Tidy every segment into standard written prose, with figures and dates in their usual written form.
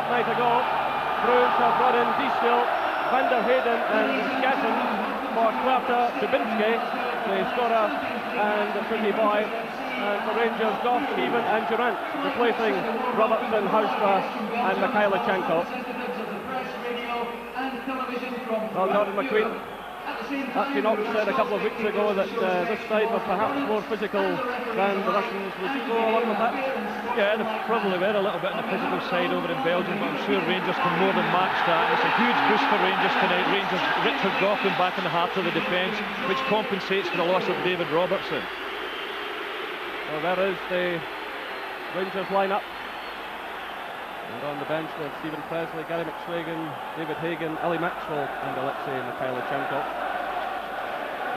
fortnight ago, Brugge have brought in Diestel, Van der Heyden and Gassen for Quarta, Dubinski, the scorer, and Pretty Boy, and for Rangers, Goff, Even and Durant, replacing Robertson, Houstra and Mikhailichenko. Well, Gordon McQueen, Archie Knox said a couple of weeks ago that this side was perhaps more physical than the Russians. Would you go along with that? Yeah, they probably were a little bit on the physical side over in Belgium, but I'm sure Rangers can more than match that. It's a huge boost for Rangers tonight. Rangers, Richard Goff back in the heart of the defence, which compensates for the loss of David Robertson. Well, there is the Rangers lineup. And on the bench with Stephen Presley, Gary McSwagan, David Hagan, Ellie Maxwell and Alexei Mikhailichenko.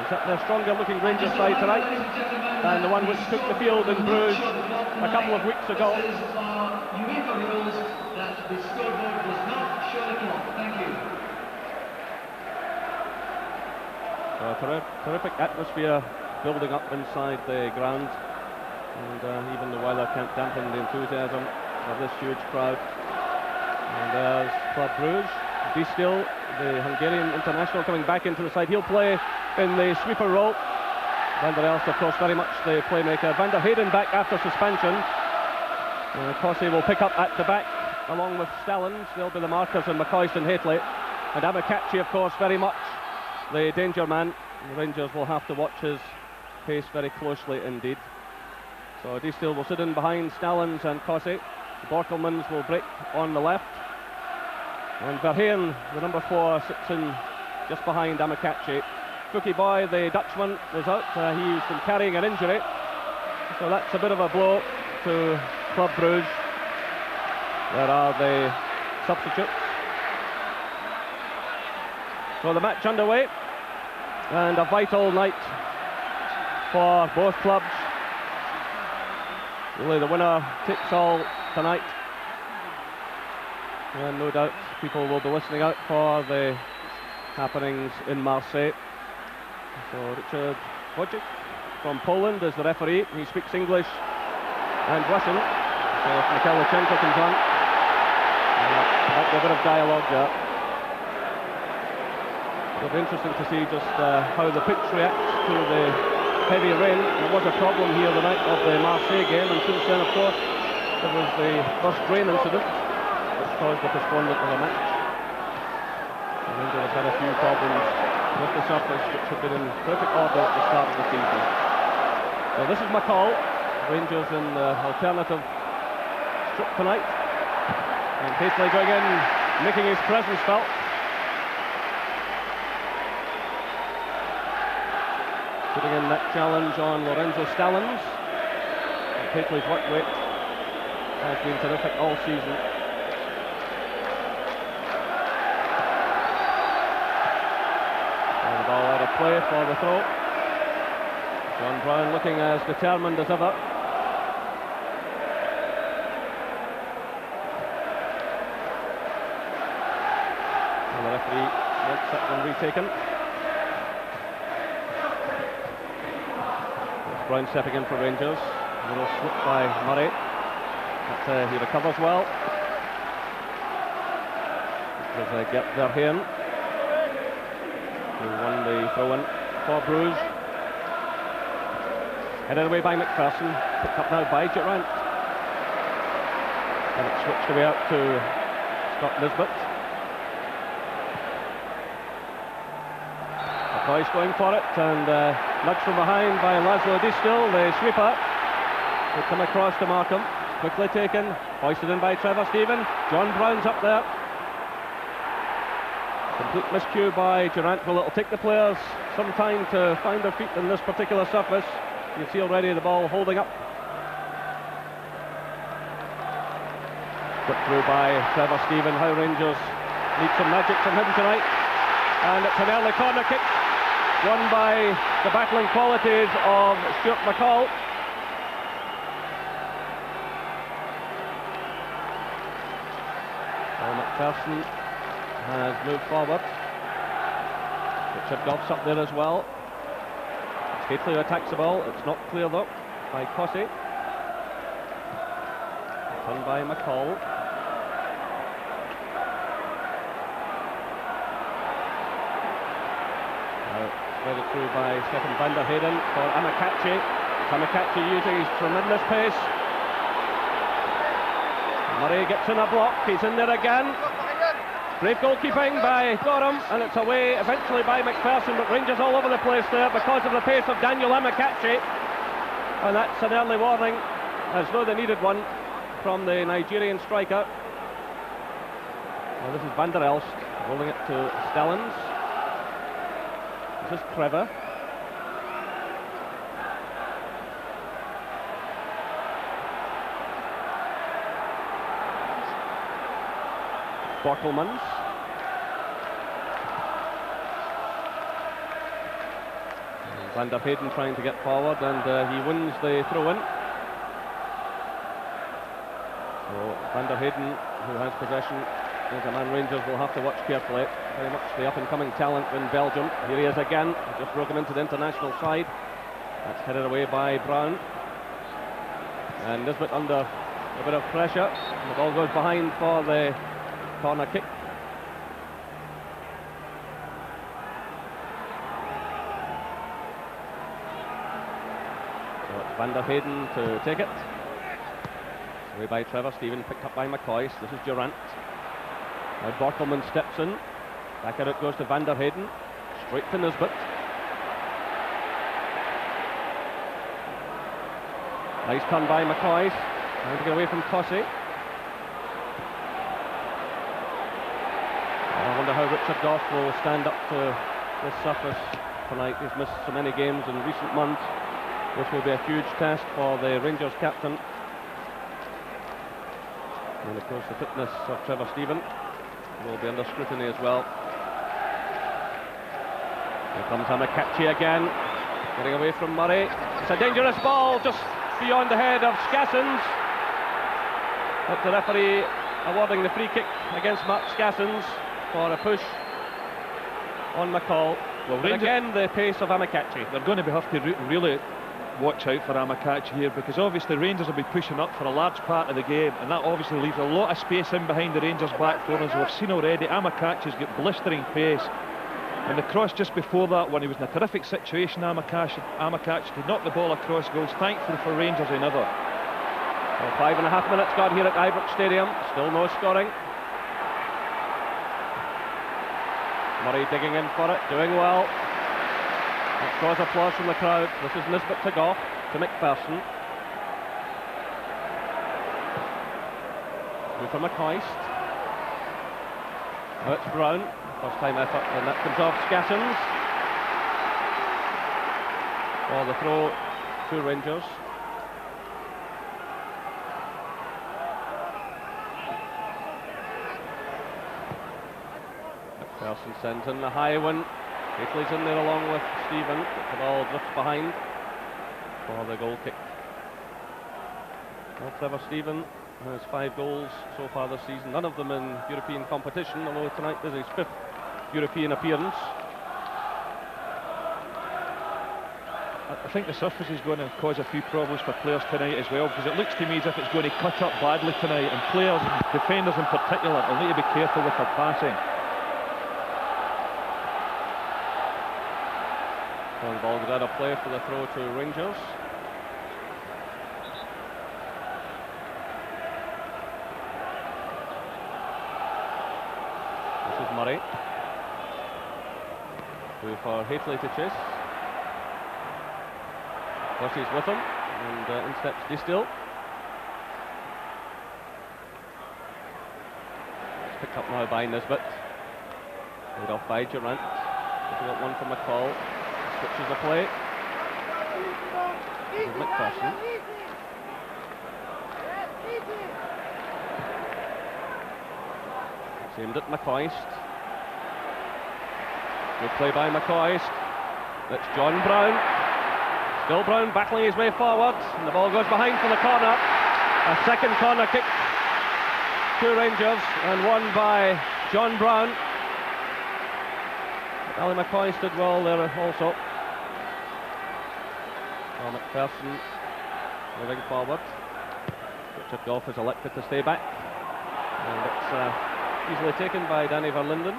It's up their stronger looking Rangers side tonight, and the one which took the field in Bruges a couple of weeks ago. UEFA rules that the scoreboard does not show the clock. Thank you. A terrific atmosphere building up inside the ground, and even the weather can't dampen the enthusiasm of this huge crowd. And there's Club Brugge, Diestel, the Hungarian international, coming back into the side. He'll play in the sweeper role. Van der Elst, of course, very much the playmaker. Van der Heyden back after suspension. Kossi will pick up at the back along with Stellens. They'll be the markers, and McCoist and Haitley. And Amakachi, of course, very much the danger man. The Rangers will have to watch his pace very closely indeed. So Diestel will sit in behind Stellens and Kossi. Borkelmans will break on the left. And Verheyen, the number 4, sits in just behind Amakachi. Fouki Boy, the Dutchman, was out. He's been carrying an injury. So that's a bit of a blow to Club Brugge. There are the substitutes. So the match underway. And a vital night for both clubs. Really, the winner takes all tonight. And no doubt people will be listening out for the happenings in Marseille. So Richard Wojcik from Poland is the referee. He speaks English and Russian. So if Mikhailichenko can join, might be a bit of dialogue there. It'll be interesting to see just how the pitch reacts to the heavy rain. There was a problem here the night of the Marseille game, and since then, of course, there was the first rain incident which caused the postponement of the match. The Rangers have had a few problems with the surface, which have been in perfect order at the start of the season. So this is McCall. Rangers in the alternative strip tonight. And Haitley going in, making his presence felt. Putting in that challenge on Lorenzo Stellens. Haitley's work rate has been terrific all season. And the ball out of play for the throw. John Brown looking as determined as ever. And the referee wants that one retaken. Brown stepping in for Rangers. A little slip by Murray, but he recovers well. There's Gert Verheyen, who won the throw-in for Bruges. Headed away by McPherson, picked up now by Durant. And it's switched away out to Scott Nisbet. McCoy's going for it, and nudged from behind by Laszlo Diestel, the sweeper. Will come across to Markham, quickly taken, hoisted in by Trevor Steven. John Brown's up there. Complete miscue by Durant. Well, it'll take the players some time to find their feet on this particular surface. You see already the ball holding up. Put through by Trevor Steven. How Rangers need some magic from him tonight. And it's an early corner kick, won by the battling qualities of Stuart McCall. McPherson has moved forward. Richard Goff's up there as well. It's Haitley who attacks the ball. It's not clear though by Kossi. Done by McCall. Threaded through by Stefan van der Heyden for Amakachi. Amakachi using his tremendous pace. Murray gets in a block, he's in there again. Great goalkeeping by Gorham, and it's away eventually by McPherson, but Rangers all over the place there because of the pace of Daniel Amakachi. And that's an early warning, as though they needed one from the Nigerian striker. Well, this is Van der Elst rolling it to Stellens. This is Trevor. Borkelmans. Van der Heyden trying to get forward, and he wins the throw-in. So Van der Heyden, who has possession, is a man Rangers will have to watch carefully. Very much the up-and-coming talent in Belgium. Here he is again, just broken into the international side. That's headed away by Brown. And Nisbet under a bit of pressure. And the ball goes behind for the corner kick. So it's Van der Heyden to take it. Away by Trevor. Stephen picked up by McCoy. This is Durant. Now Borkelman steps in. Back out it goes to Van der Heyden. Straight to Nisbet. Nice turn by McCoy. Trying to get away from Tossy. I wonder how Richard Goff will stand up to this surface tonight. He's missed so many games in recent months. This will be a huge test for the Rangers captain. And of course the fitness of Trevor Stephen will be under scrutiny as well. Here comes Amakachi again, getting away from Murray. It's a dangerous ball just beyond the head of Skassens. But the referee awarding the free kick against Mark Skassens for a push on McCall. Well, again, the pace of Amakachi. They're going to have to really watch out for Amakachi here, because obviously Rangers will be pushing up for a large part of the game, and that obviously leaves a lot of space in behind the Rangers back four. As we've seen already, Amakachi's got blistering pace, and the cross just before that one, he was in a terrific situation. Amakachi to knock the ball across goals. Thankfully for Rangers, another. Well, 5.5 minutes gone here at Ibrox Stadium, still no scoring. Murray digging in for it, doing well. That draws applause from the crowd. This is Nisbet to Goff, to McPherson. Through for McCoist. Now it's Brown, first time effort, and that comes off Skassens. For the throw to Rangers. McPherson sends in the high one. Gately's in there along with Stephen, but the ball drifts behind for the goal kick. Well, Trevor Stephen has 5 goals so far this season, none of them in European competition, although tonight is his 5th European appearance. I think the surface is going to cause a few problems for players tonight as well, because it looks to me as if it's going to cut up badly tonight, and players, defenders in particular, will need to be careful with their passing. And the ball goes out of play for the throw to Rangers. This is Murray. Through for Gately to chase. He's with him, and in steps Distil. It's picked up now by Nisbet. Laid off by Durant. Difficult one from McCall. Switches the play. McPherson. It's aimed at McCoist. Good play by McCoist. That's John Brown. Still Brown battling his way forward, and the ball goes behind for the corner. A second corner kick to Rangers, and won by John Brown. Ali McCoist did well there also. Well, McPherson moving forward. Richard Goff has elected to stay back, and it's easily taken by Danny Verlinden.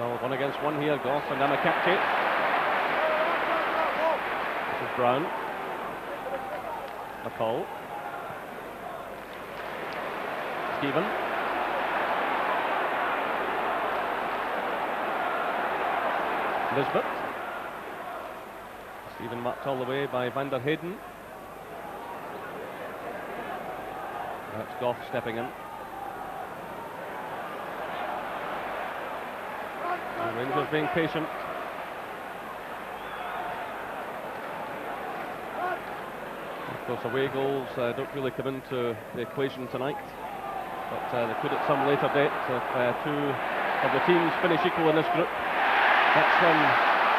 Well, 1 against 1 here, Goff and Amakachi. This is Brown. McCall. Stephen. Nisbet. Stephen marked all the way by Van der Heyden. That's Goff stepping in. And Rangers being patient. Of course, away goals don't really come into the equation tonight, but they could at some later date. If 2 of the teams finish equal in this group, that's when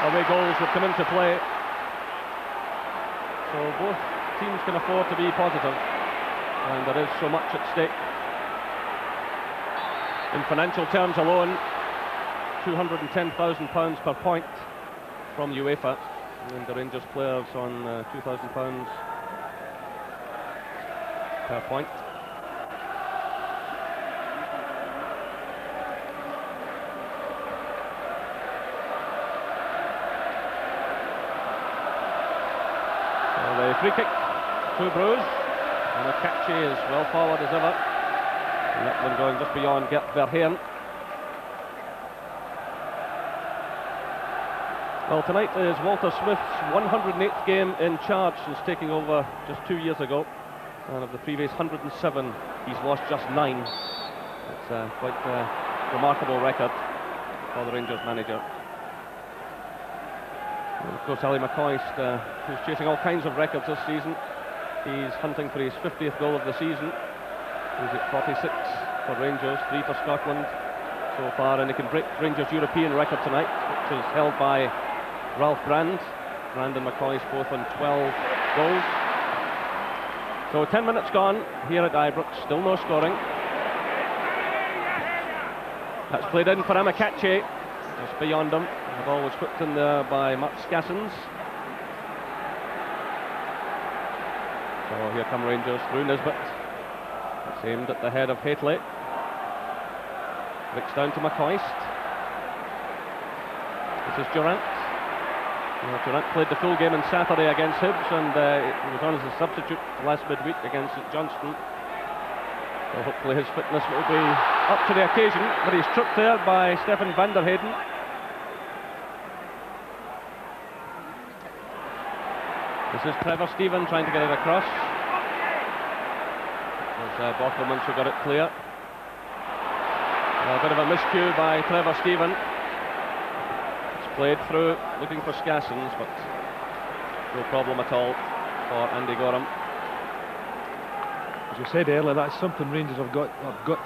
away goals would come into play. So both teams can afford to be positive, and there is so much at stake. In financial terms alone, £210,000 per point from UEFA, and the Rangers players on £2,000 per point. So the free kick to Brugge, and Akachi is well forward as ever. And that one going just beyond Gert Verheyen. Well, tonight is Walter Smith's 108th game in charge since taking over just 2 years ago. And of the previous 107, he's lost just 9. It's quite a remarkable record for the Rangers manager. And of course, Ali McCoist, who's chasing all kinds of records this season. He's hunting for his 50th goal of the season. He's at 46 for Rangers, 3 for Scotland so far, and he can break Rangers' European record tonight, which is held by Ralph Brand. Brand and McCoist both on 12 goals. So 10 minutes gone here at Ibrox, still no scoring. That's played in for Amakachi, just beyond him. The ball was whipped in there by Mark Skassens. So here come Rangers through Nisbet. It's aimed at the head of Haitley. Flicks down to McCoist. This is Durant. Durant played the full game on Saturday against Hibs, and he was on as a substitute last midweek against St Johnstone. So hopefully his fitness will be up to the occasion, but he's tripped there by Stefan van der Heyden. This is Trevor Steven trying to get it across. There's Bothelmans who got it clear. A bit of a miscue by Trevor Steven. Played through, looking for Skassens, but no problem at all for Andy Gorham. As you said earlier, that's something Rangers have got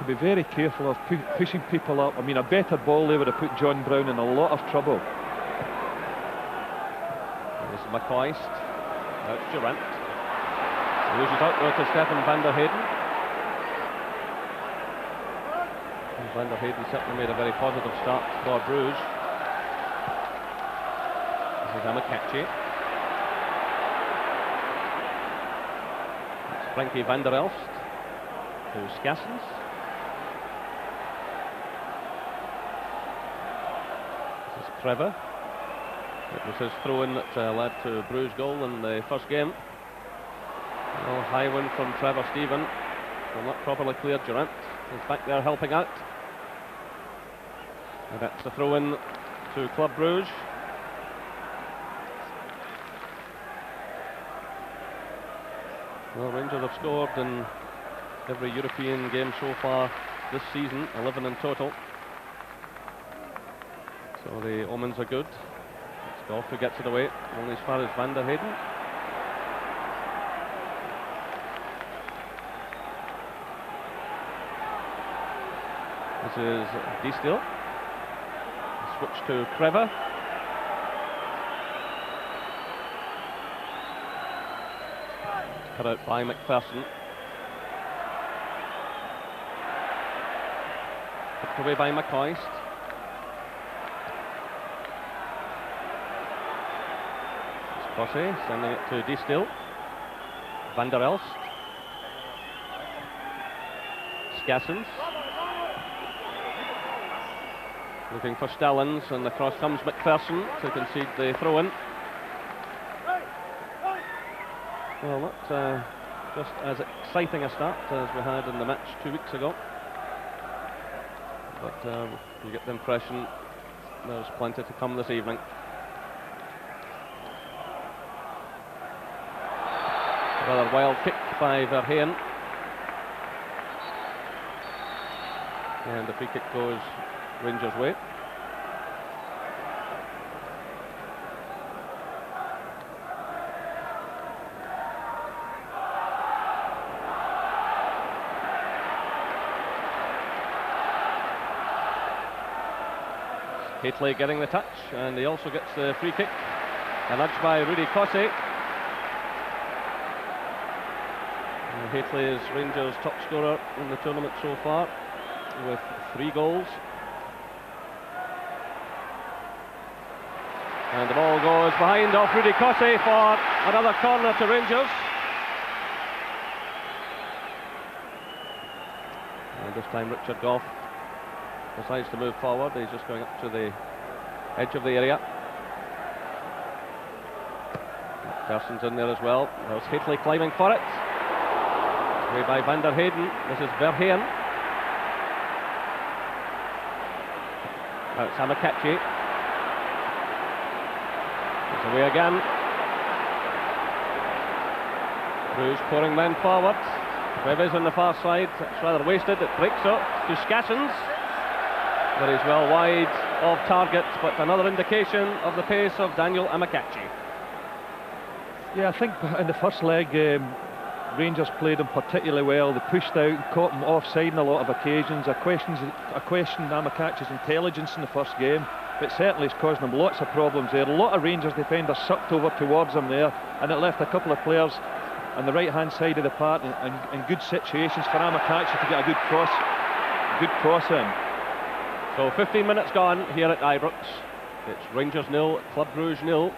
to be very careful of, pushing people up. I mean, a better ball there would have put John Brown in a lot of trouble. And this is McCoist. That's Durant. He loses out though to Stefan van der Heyden. And van der Heyden certainly made a very positive start for Brugge. This is Amakachi. It's Frankie van der Elst to Skassens. This is Trevor. It was his throw-in that led to Brugge's goal in the first game. Well, high win from Trevor Steven. Well, not properly cleared. Durant is back there helping out. And that's the throw-in to Club Brugge. Well, Rangers have scored in every European game so far this season, 11 in total. So the omens are good. It's Goff who gets it away, only as far as Van der Heyden. This is Deestiel. Switch to Trevor. Cut out by McPherson. Picked away by McCoist. It's Crossy sending it to Deestiel. Van der Elst. Skassens. Looking for Stellins, and across comes McPherson to concede the throw-in. Well, not just as exciting a start as we had in the match 2 weeks ago, but you get the impression there's plenty to come this evening. Rather wild kick by Verheyen, and the free kick goes Rangers' way. Hateley getting the touch, and he also gets the free kick. A nudge by Rudy Cossey. Hateley is Rangers' top scorer in the tournament so far, with 3 goals. And the ball goes behind off Rudy Cossey for another corner to Rangers. And this time Richard Gough decides to move forward. He's just going up to the edge of the area. Person's in there as well. There's Hateley climbing for it. Away by Van der Heyden. This is Verheyen. That's Amakachi. It's away again. Bruges pouring men forward. Treves on the far side. It's rather wasted. It breaks up to Scassens. But he's well wide of target, but another indication of the pace of Daniel Amakachi. Yeah, I think in the first leg, Rangers played him particularly well. They pushed out, caught him offside on a lot of occasions. I questioned Amakachi's intelligence in the first game, but certainly it's causing him lots of problems there. A lot of Rangers defenders sucked over towards him there, and it left a couple of players on the right-hand side of the park in good situations for Amakachi to get a good cross in. So 15 minutes gone here at Ibrox. It's Rangers 0, Club Brugge 0.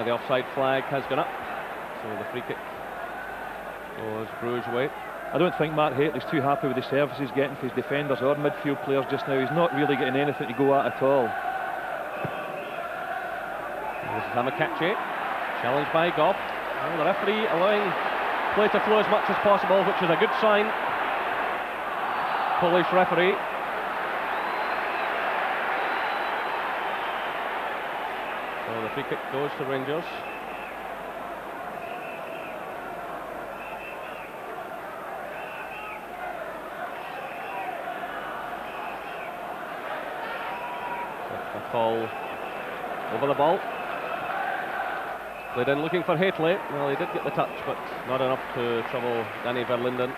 The offside flag has gone up, so the free kick goes Brugge way. I don't think Matt Hateley's too happy with the service he's getting for his defenders or midfield players just now. He's not really getting anything to go at all. This is Amakachi, challenged by Gough. Well, the referee allowing play to flow as much as possible, which is a good sign. Polish referee. So the free kick goes to Rangers. A call over the ball. Played in looking for Hateley. Well, he did get the touch, but not enough to trouble Danny Verlinden.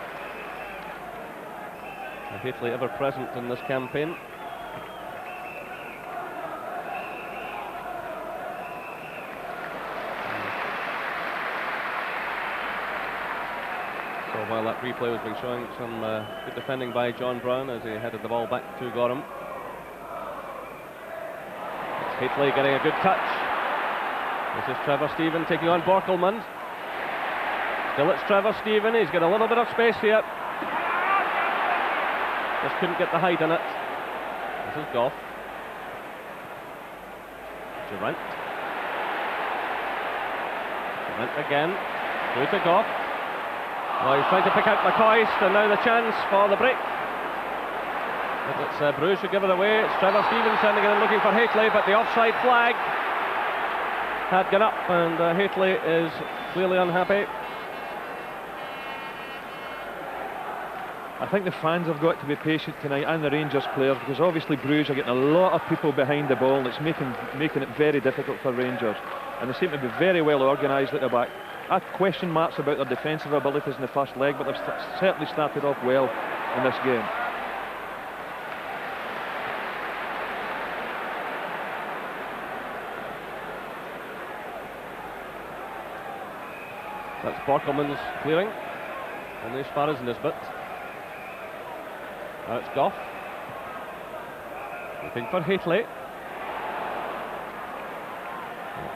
Hateley ever present in this campaign. So while that replay was being showing some good defending by John Brown as he headed the ball back to Gorham. It's Hateley getting a good touch. This is Trevor Steven taking on Borkelman. Still it's Trevor Steven. He's got a little bit of space here. Just couldn't get the height in it. This is Gough. Durant. Durant again. Through to Gough. Well, he's trying to pick out McCoist, and now the chance for the break. But it's Bruges who give it away. It's Trevor Steven sending it in looking for Hateley, but the offside flag had gone up, and Hateley is clearly unhappy. I think the fans have got to be patient tonight, and the Rangers players, because obviously Bruges are getting a lot of people behind the ball, and it's making it very difficult for Rangers. And they seem to be very well organised at the back. I have question marks about their defensive abilities in the first leg, but they've certainly started off well in this game. That's Borkelman's clearing, and as far as Nisbet. Now it's Gough. Looking for Hateley.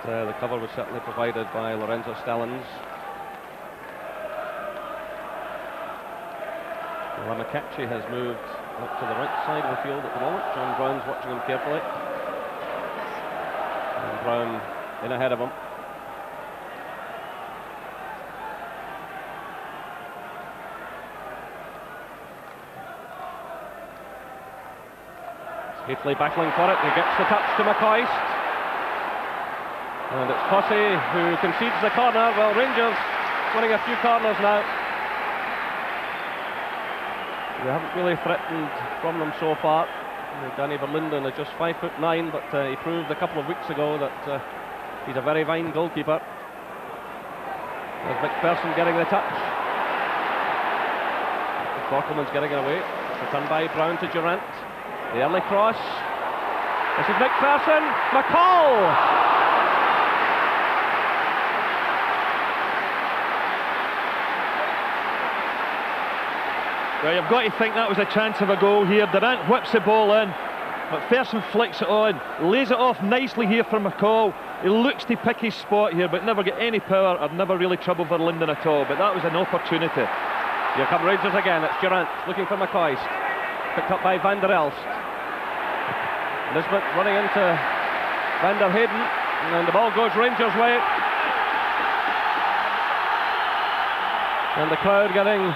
But, the cover was certainly provided by Lorenzo Stellins. Well, McCatchy has moved up to the right side of the field at the moment. John Brown's watching him carefully. And Brown in ahead of him. Heatley battling for it, he gets the touch to McCoist. And it's Cossey who concedes the corner. Well, Rangers winning a few corners now. They haven't really threatened from them so far. Danny Verlinden is just 5'9", but he proved a couple of weeks ago that he's a very fine goalkeeper. There's McPherson getting the touch. Borkelman's getting it away. It's done by Brown to Durant. The early cross. This is McPherson. McCall! Well, you've got to think that was a chance of a goal here. Durant whips the ball in. McPherson flicks it on. Lays it off nicely here for McCall. He looks to pick his spot here, but never get any power or never really trouble for Linden at all. But that was an opportunity. Here come Rangers again. It's Durant looking for McCoist. Picked up by Van der Elst. Nisbet running into Van der Hayden, and the ball goes Rangers' way. And the crowd getting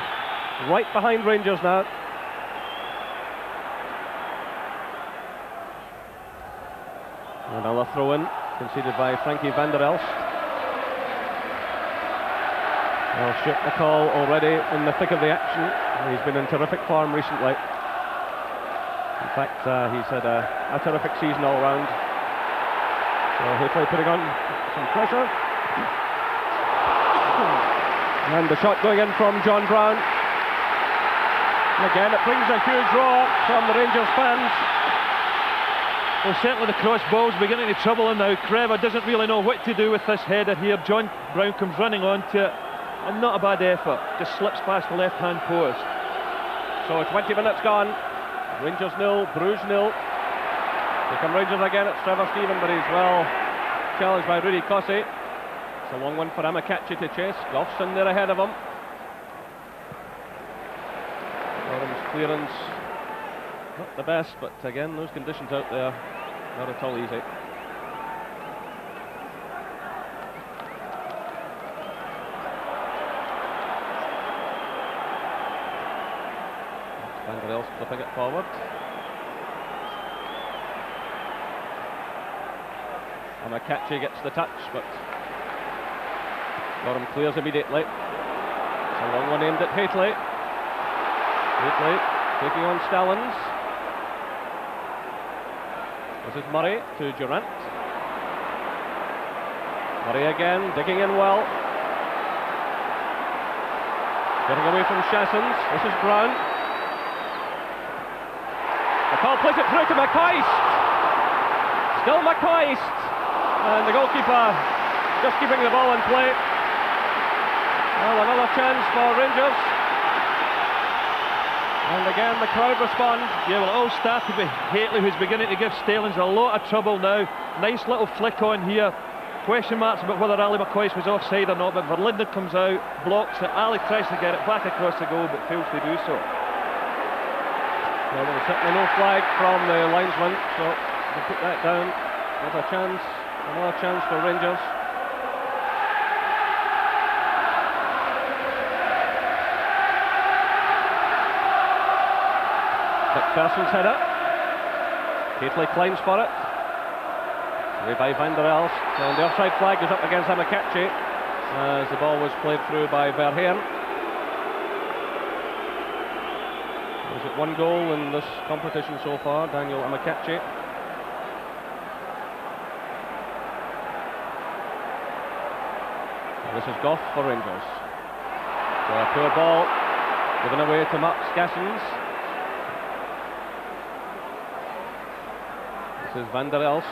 right behind Rangers now. Another throw-in conceded by Frankie Van der Elst. Well, Stuart McCall already in the thick of the action. He's been in terrific form recently. In fact, he's had a terrific season all round. So hopefully putting on some pressure. And the shot going in from John Brown. And again, it brings a huge roar from the Rangers fans. Well, certainly the cross ball's beginning to trouble him now. Creva doesn't really know what to do with this header here. John Brown comes running onto it, and not a bad effort. Just slips past the left-hand post. So 20 minutes gone. Rangers 0, Bruges 0. Here come Rangers again. It's Trevor Stephen, but he's well challenged by Rudy Cossey. It's a long one for Amakatchi to chase. Goff's in there ahead of him. Gorham's clearance, not the best, but again, those conditions out there, not at all easy. Van der Elst flipping it forward. Amakatchi gets the touch, but Gorham clears immediately. It's a long one aimed at Heatley. Heatley taking on Stallings. This is Murray to Durant. Murray again, digging in well. Getting away from Chassons. This is Brown. McCall plays it through to McCoist. Still McCoist. And the goalkeeper just keeping the ball in play. Well, another chance for Rangers. And again, the crowd respond. Yeah, well, it all started with Heatley, who's beginning to give Stallings a lot of trouble now. Nice little flick on here. Question marks about whether Ali McCoist was offside or not, but Verlinden comes out, blocks it. Ali tries to get it back across the goal, but fails to do so. Well, there was certainly no flag from the linesman, so we'll put that down. There's a chance, another chance for Rangers. McPherson's header. Heatley climbs for it. Away by Van der Elst. And the offside flag is up against Amakatchi as the ball was played through by Verheyen. Is it one goal in this competition so far, Daniel Amakatchi? This is Goff for Rangers. So a poor ball given away to Mark Scassens. This is Van der Elst.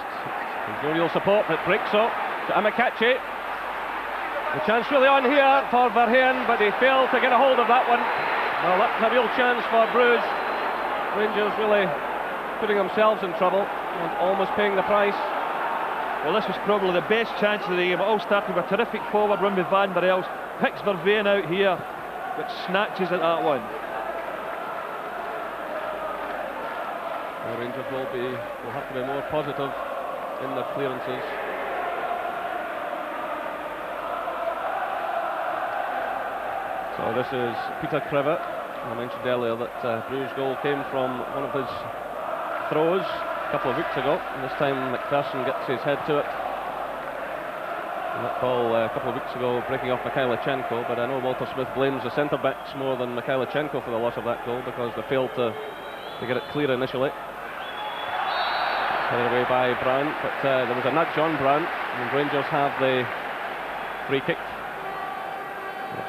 There's no real support, but breaks up to Amakatchi. The chance really on here for Verheyen, but he failed to get a hold of that one. Well, that's a real chance for Bruges. Rangers really putting themselves in trouble and almost paying the price. Well, this was probably the best chance of the game. It all started with a terrific forward run with Van der Elst. Picks Verheyen out here, but snatches at that one. The Rangers will have to be more positive in their clearances. So this is Peter Kreve. I mentioned earlier that Brugge's goal came from one of his throws a couple of weeks ago, and this time McPherson gets his head to it. And that ball a couple of weeks ago breaking off Mikhailichenko, but I know Walter Smith blames the centre-backs more than Mikhailichenko for the loss of that goal because they failed to get it clear initially. Headed away by Brown, but there was a nudge on Brown, and Rangers have the free kick.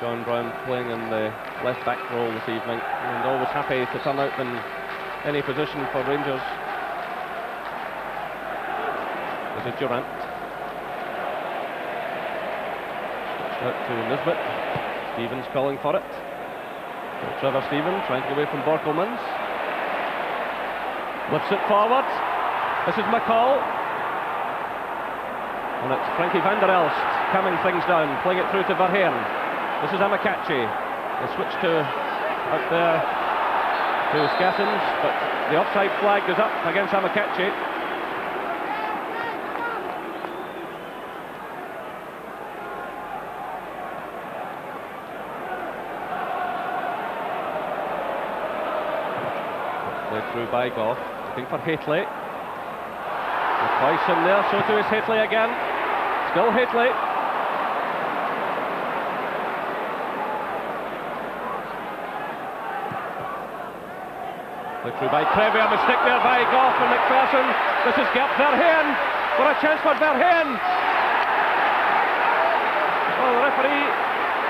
John Brown playing in the left-back role this evening, and always happy to turn out in any position for Rangers. This is Durant. Switched out to Nisbet. Stevens calling for it. Trevor Stevens trying to get away from Borkelmans. Lifts it forward. This is McCall. And it's Frankie van der Elst calming things down, playing it through to Verheyen. This is Amakachi. They switch to out there to Scathens, but the offside flag goes up against Amakachi. Played through by Goff, looking for Haitley. Twice in there, so too is Haitley again. Still Haitley. Through by Kreve, a mistake there by Goff and McPherson. This is Gert Verheyen. What a chance for Verheyen. Oh, the referee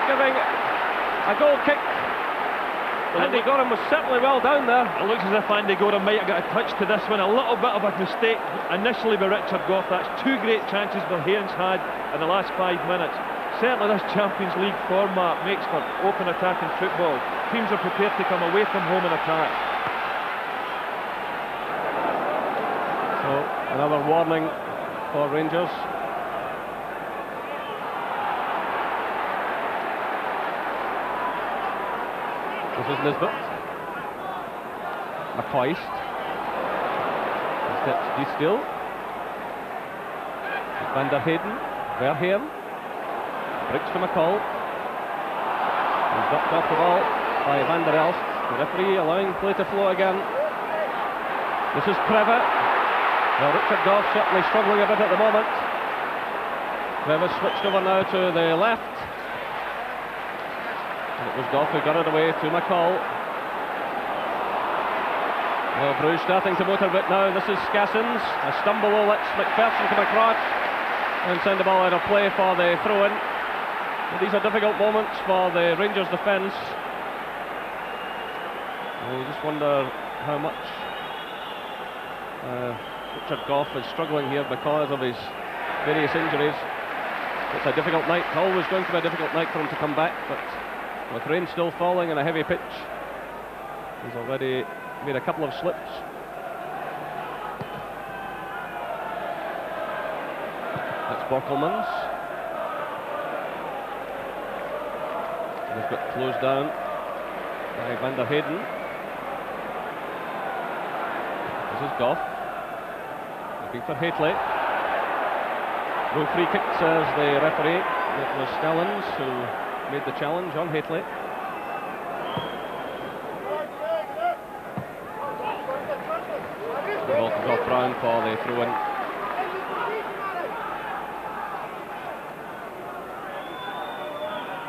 giving a goal kick. Andy Gorham was certainly well down there. It looks as if Andy Gorham might have got a touch to this one. A little bit of a mistake initially by Richard Goff. That's two great chances Verheyen's had in the last 5 minutes. Certainly this Champions League format makes for open attacking football. Teams are prepared to come away from home and attack. So another warning for Rangers. This is Nisbet. McCoist. Steps D still. Van der Heyden. Verheyen. Bricks to McCall. He's knocked off the ball by Van der Elst. The referee allowing play to flow again. This is Kreve. Well, Richard Goff certainly struggling a bit at the moment. Kreve switched over now to the left. And it was Goff who got it away to McCall. Well, Bruges starting to motor a bit now. This is Scassens. A stumble lets McPherson come across and send the ball out of play for the throw-in. These are difficult moments for the Rangers defence. You just wonder how much Richard Goff is struggling here because of his various injuries. It's a difficult night, always going to be a difficult night for him to come back, but with rain still falling and a heavy pitch, he's already made a couple of slips. That's Borkelmans. They've got closed down by Van der Heyden. This is Goff. Looking for Haitley. No free kick, says the referee. It was Stellins who made the challenge on Haitley. The ball comes off Brown for the throw-in.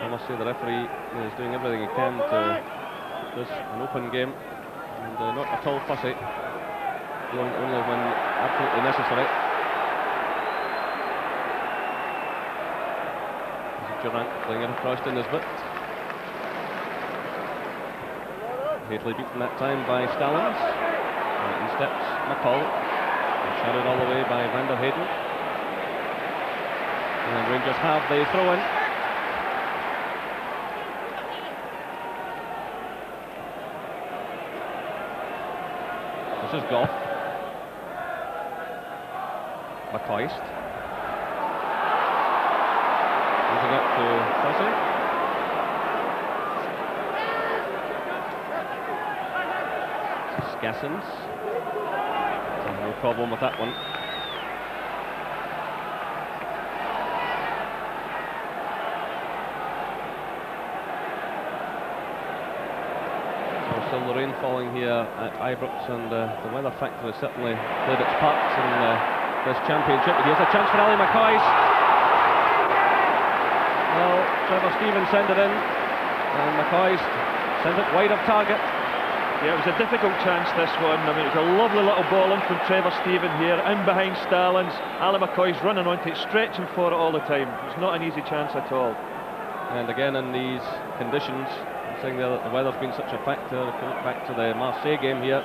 I must say the referee is doing everything he can to keep this an open game and not at all fussy, going only when absolutely necessary. This is Durant playing it across to Nisbet. Haitley beaten that time by Stallings. And in steps McCall. Shadowed all the way by Van der Heyden. And Rangers have the throw-in. This is Goff. McCoist. Losing it to Fossey. Scassens. No problem with that one. So still the rain falling here at Ibrox, and the weather factor has certainly played its part in this championship. Here's a chance for Ali McCoy's. Well, Trevor Stevens sent it in, and McCoy's sent it wide of target. Yeah, it was a difficult chance, this one. I mean, it was a lovely little ball in from Trevor Stephen here, in behind Stallings. Ali McCoy's running onto it, stretching for it all the time. It's not an easy chance at all. And again, in these conditions, I'm saying there that the weather's been such a factor. If you look back to the Marseille game here,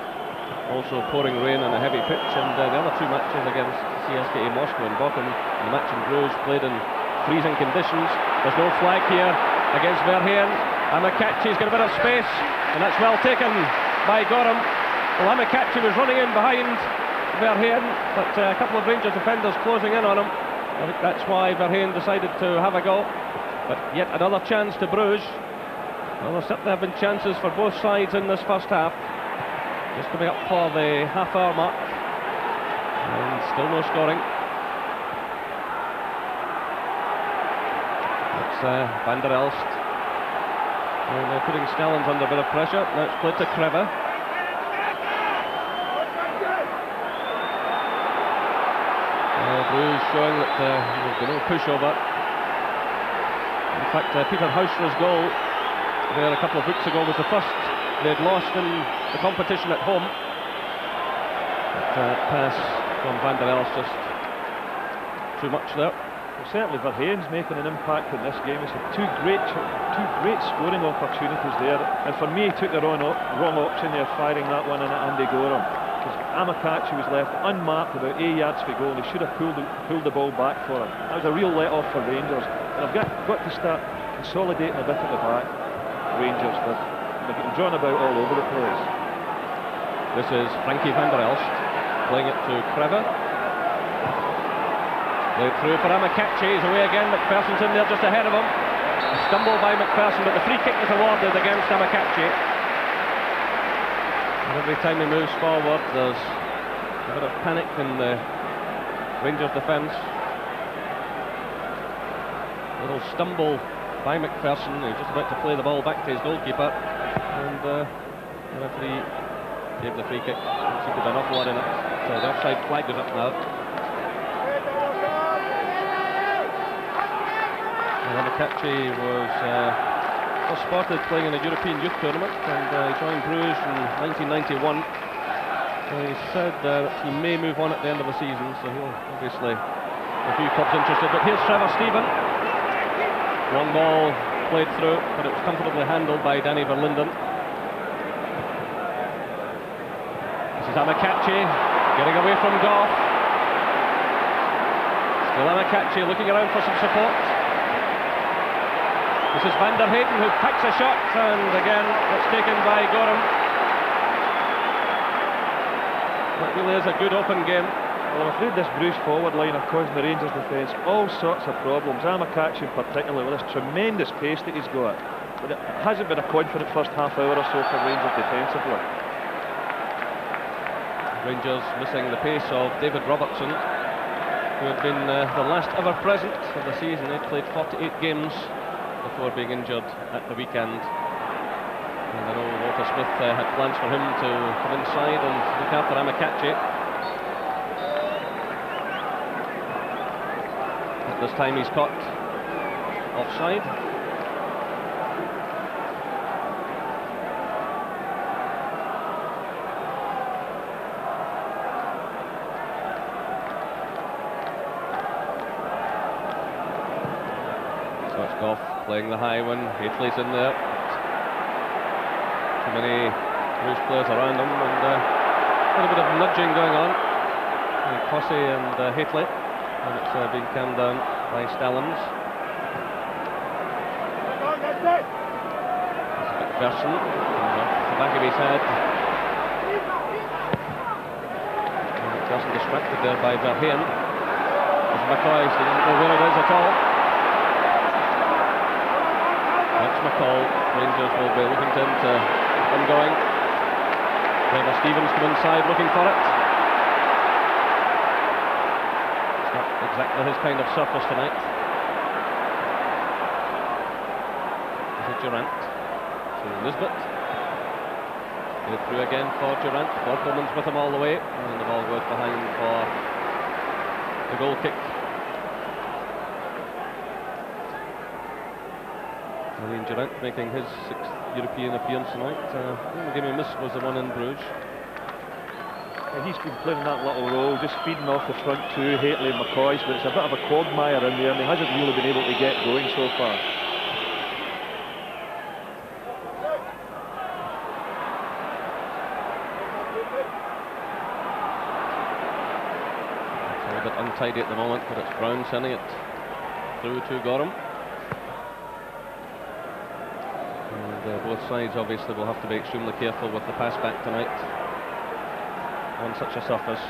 also pouring rain and a heavy pitch, and the other two matches against CSKA Moscow and Bochum, and the match in Bruges played in freezing conditions. There's no flag here against Verheyen. Amakachi's got a bit of space, and that's well taken by Gorham. Well, Amakachi was running in behind Verheyen, but a couple of Rangers defenders closing in on him. I think that's why Verheyen decided to have a go. But yet another chance to Bruges. Well, there certainly have been chances for both sides in this first half. Just coming up for the half-hour mark, and still no scoring. It's Van der Elst. And they're putting Stallings under a bit of pressure. Now it's played to Kreve. Bruges showing that there's been no pushover. In fact, Peter Hausler's goal there a couple of weeks ago was the first they'd lost in the competition at home. That pass from Van der Elst just too much there. Well, certainly Verheyen's making an impact in this game. He's had two great scoring opportunities there, and for me he took the wrong option there, firing that one in at Andy Gorham, because Amakachi was left unmarked about 8 yards to go, and he should have pulled the ball back for him. That was a real let-off for Rangers, and I've got to start consolidating a bit at the back. Rangers, they're getting drawn about all over the place. This is Frankie Van der Elst playing it to Kreve. Played through for Amakachi, he's away again. McPherson's in there just ahead of him. A stumble by McPherson, but the free kick is awarded against Amakachi. And every time he moves forward, there's a bit of panic in the Rangers defence. A little stumble by McPherson. He's just about to play the ball back to his goalkeeper, and the referee gave the free kick. He put an awful lot in it. So the offside flag is up now. Amakachi was first spotted playing in a European youth tournament, and he joined Bruges in 1991. He said that he may move on at the end of the season, so he'll obviously a few clubs interested. But here's Trevor Stephen. Long ball played through, but it was comfortably handled by Danny Verlinden. This is Amakachi getting away from Goff. Still Amakachi looking around for some support. This is Van der Heyden who packs a shot, and again it's taken by Gorham. It really is a good open game. Well, I'm afraid this Bruges forward line are causing the Rangers defence all sorts of problems. Amakachi in particular, with this tremendous pace that he's got. But it hasn't been a confident first half hour or so for Rangers defensively. Rangers missing the pace of David Robertson, who had been the last ever present of the season. He'd played 48 games before being injured at the weekend. And I know Walter Smith had plans for him to come inside and look after Amakachi. At this time he's caught offside. So it's Goff playing the high one. Hateley's in there. Too many loose players around him, and a little bit of nudging going on. Cossey and Hateley, and it's being calmed down by Stallings. McPherson off the back of his head. And McPherson distracted there by Verheyen. There's McCoy, so he doesn't know where it is at all. That's McCall. Rangers will be looking to him to get them going. Trevor Stevens come inside looking for it. exactly his kind of surface tonight. Is it Durant to Nisbet? Get through again for Durant. Borkelman's with him all the way, and the ball goes behind for the goal kick. Durant making his 6th European appearance tonight. The only game he missed was the one in Brugge. He's been playing that little role, just feeding off the front two, Hateley and McCoy's, but it's a bit of a quagmire in there, and he hasn't really been able to get going so far. It's a little bit untidy at the moment, but it's Brown sending it through to Gorham. Both sides obviously will have to be extremely careful with the pass back tonight on such a surface.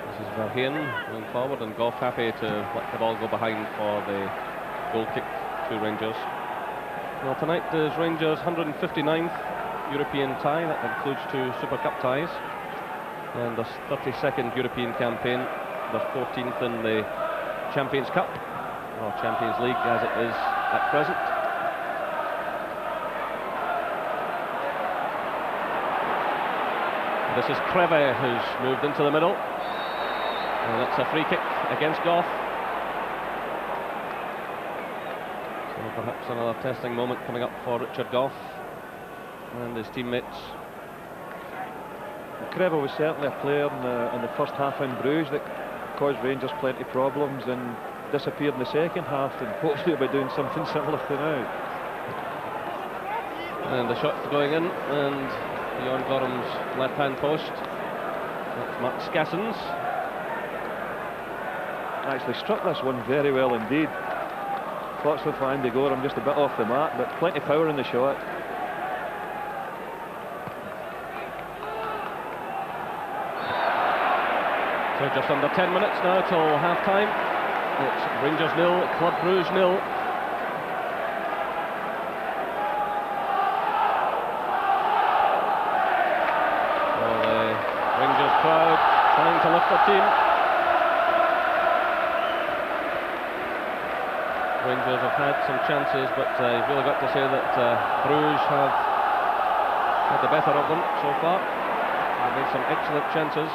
This is Verheyen going forward, and Goff happy to let the ball go behind for the goal kick to Rangers. Well, tonight is Rangers' 159th European tie. That includes 2 Super Cup ties, and their 32nd European campaign, their 14th in the Champions Cup, or Champions League as it is at present. This is Kreve who's moved into the middle, and it's a free kick against Goff. So perhaps another testing moment coming up for Richard Goff and his teammates. Kreve was certainly a player in the first half in Bruges that caused Rangers plenty of problems and disappeared in the second half, and hopefully he'll be doing something similar to now. And the shot going in, and beyond Gorham's left-hand post. That's Mark Skassens. Actually struck this one very well indeed. Fortunately for Andy Gorham, just a bit off the mark, but plenty of power in the shot. So just under 10 minutes now till half-time. It's Rangers 0, Club Brugge 0. Crowd trying to lift the team. Rangers have had some chances, but you've really got to say that Bruges have had the better of them so far. They've made some excellent chances.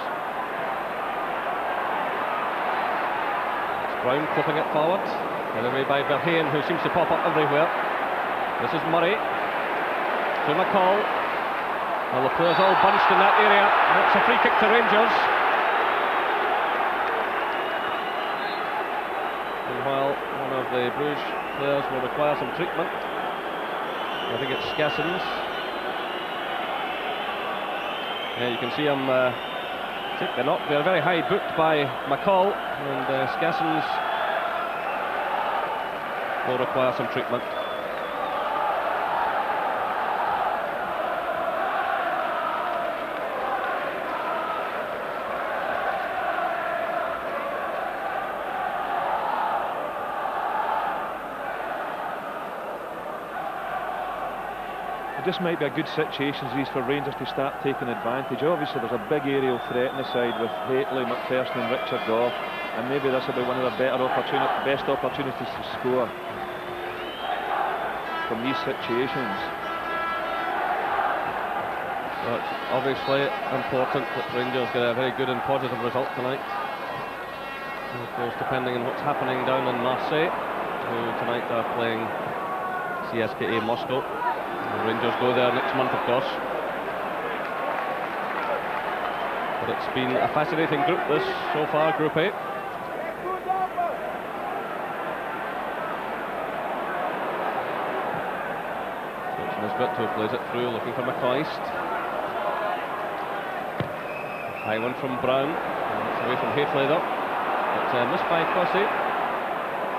It's Brown clipping it forward, and away by Verheyen, who seems to pop up everywhere. This is Murray to McCall. Well, the players all bunched in that area. That's a free kick to Rangers. And while one of the Bruges players will require some treatment, I think it's Skassens. Yeah, you can see him take the knock. They're very high booked by McCall, and Skassens will require some treatment. It just might be a good situation for Rangers to start taking advantage. Obviously there's a big aerial threat on the side with Hateley, McPherson and Richard Goff, and maybe this will be one of the best opportunities to score from these situations. Well, it's obviously important that Rangers get a very good and positive result tonight. And of course, depending on what's happening down in Marseille, who tonight are playing CSKA Moscow. The Rangers go there next month, of course. But it's been a fascinating group this so far, Group A. So it's Nisbet who plays it through, looking for McCoist. High one from Brown. It's away from Hateley though. It's missed by Cossey.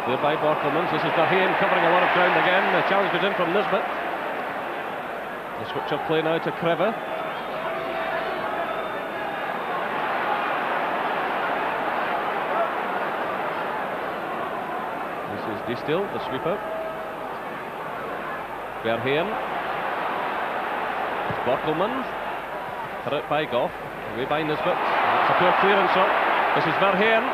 There by Borkelmans. This is Verheyen covering a lot of ground again. The challenge goes in from Nisbet. The switch of play now to Kreve. This is Distil, the sweeper. Verheyen. Borkelmans. Put out by Goff, away by Nisbet. It's a poor clearance up. This is Verheyen.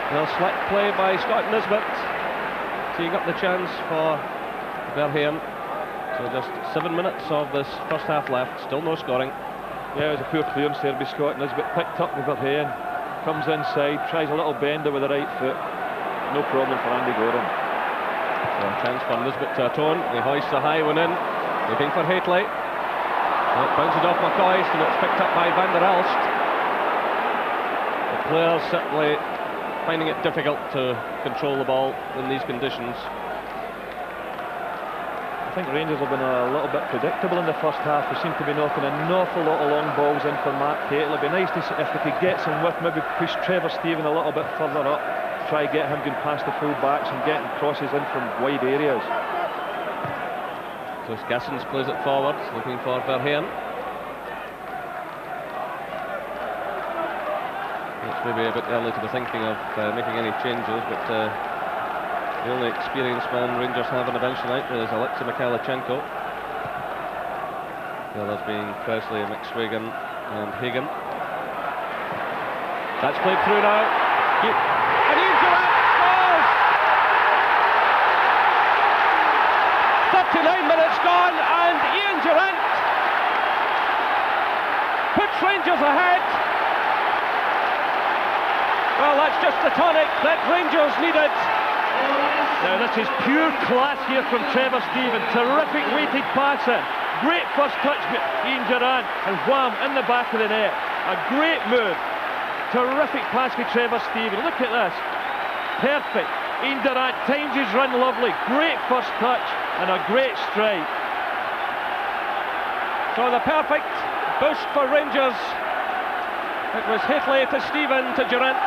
Well, slick play by Scott Nisbet, teeing up the chance for Verheyen. So just 7 minutes of this first half left, still no scoring. Yeah, it was a poor clearance there by Scott Nisbet, picked up with Verheyen, comes inside, tries a little bender with the right foot. No problem for Andy Goram. So a chance for Nisbet to atone. He hoists a high one in, looking for Haitley. It bounces off McCoist and it's picked up by Van der Elst. The players certainly finding it difficult to control the ball in these conditions. I think Rangers have been a little bit predictable in the first half. They seem to be knocking an awful lot of long balls in for Mark Haitley. It'd be nice to see if they could get some width, maybe push Trevor Steven a little bit further up, try to get him going past the full backs and getting crosses in from wide areas. So Gassens plays it forward, looking for Verheyen. It's maybe a bit early to be thinking of making any changes, but the only experienced man Rangers have on the bench tonight is Alexei Mikhailichenko. The others being Presley, McSwagan and Hagan. That's played through now. And Ian Durrant scores! 39 minutes gone and Ian Durrant puts Rangers ahead. Well, that's just the tonic that Rangers needed. Now this is pure class here from Trevor Steven. Terrific weighted passing. Great first touch by Ian Durrant and wham, in the back of the net. A great move. Terrific pass by Trevor Steven. Look at this. Perfect. Ian Durrant times his run lovely. Great first touch and a great strike. So the perfect boost for Rangers. It was Haitley to Steven to Durrant.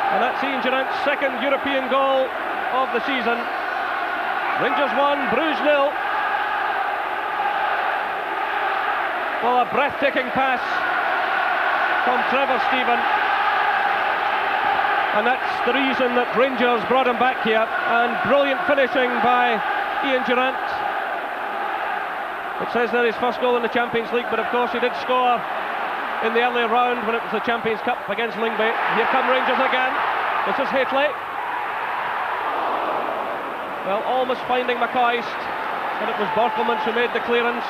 And that's Ian Durrant's second European goal of the season. Rangers 1, Bruges 0. Well, a breathtaking pass from Trevor Steven. And that's the reason that Rangers brought him back here. And brilliant finishing by Ian Durrant. It says there his first goal in the Champions League, but of course he did score in the earlier round when it was the Champions Cup against Lyngby. Here come Rangers again. This is Haitley. Well, almost finding McCoist, but it was Borkelmans who made the clearance.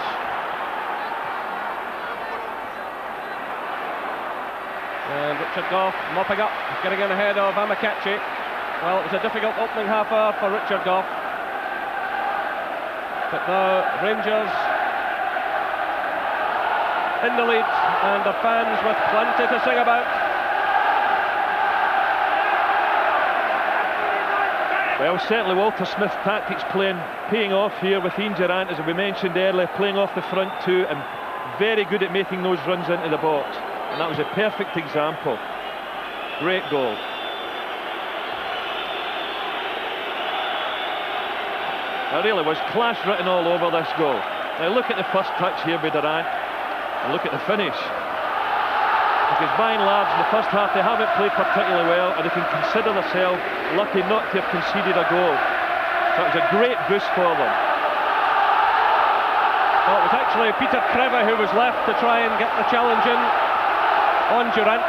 And Richard Goff mopping up, getting in ahead of Amakachi. Well, it was a difficult opening half hour for Richard Goff. But now Rangers in the lead, and the fans with plenty to sing about. Well, certainly Walter Smith's tactics paying off here with Ian Durrant, as we mentioned earlier, playing off the front two and very good at making those runs into the box. And that was a perfect example. Great goal. It really was class written all over this goal. Now look at the first touch here by Durrant. And look at the finish. Because by and large in the first half they haven't played particularly well, and they can consider themselves lucky not to have conceded a goal. So it was a great boost for them. Well, it was actually Peter Kreve who was left to try and get the challenge in on Durrant.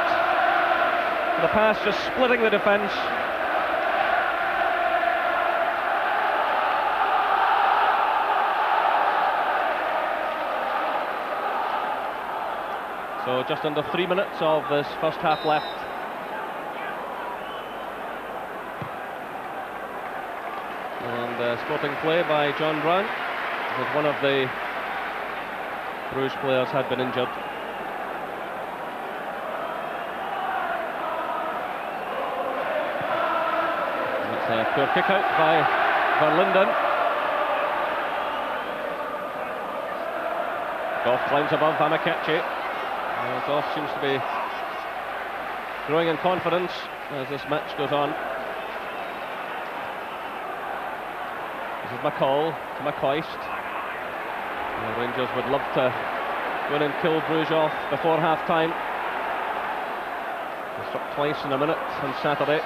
The pass just splitting the defence. So just under 3 minutes of this first half left. And sporting play by John Brown, because one of the Bruges players had been injured. It's a poor kick out by Verlinden. Goff climbs above Amakachi. Goff seems to be growing in confidence as this match goes on. This is McCall to McCoist. The Rangers would love to go in and kill Bruges off before half-time. They struck twice in a minute on Saturday.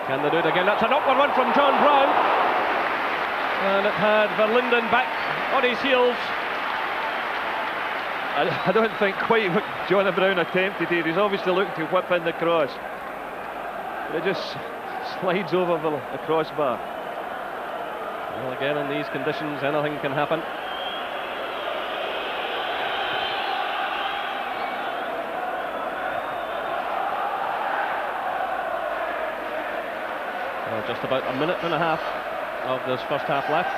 Can they do it again? That's an upward one from John Brown. And it had Verlinden back on his heels. I don't think quite what John Brown attempted here. He's obviously looking to whip in the cross. It just slides over the crossbar. Well, again, in these conditions, anything can happen. Just about a minute and a half of this first half left,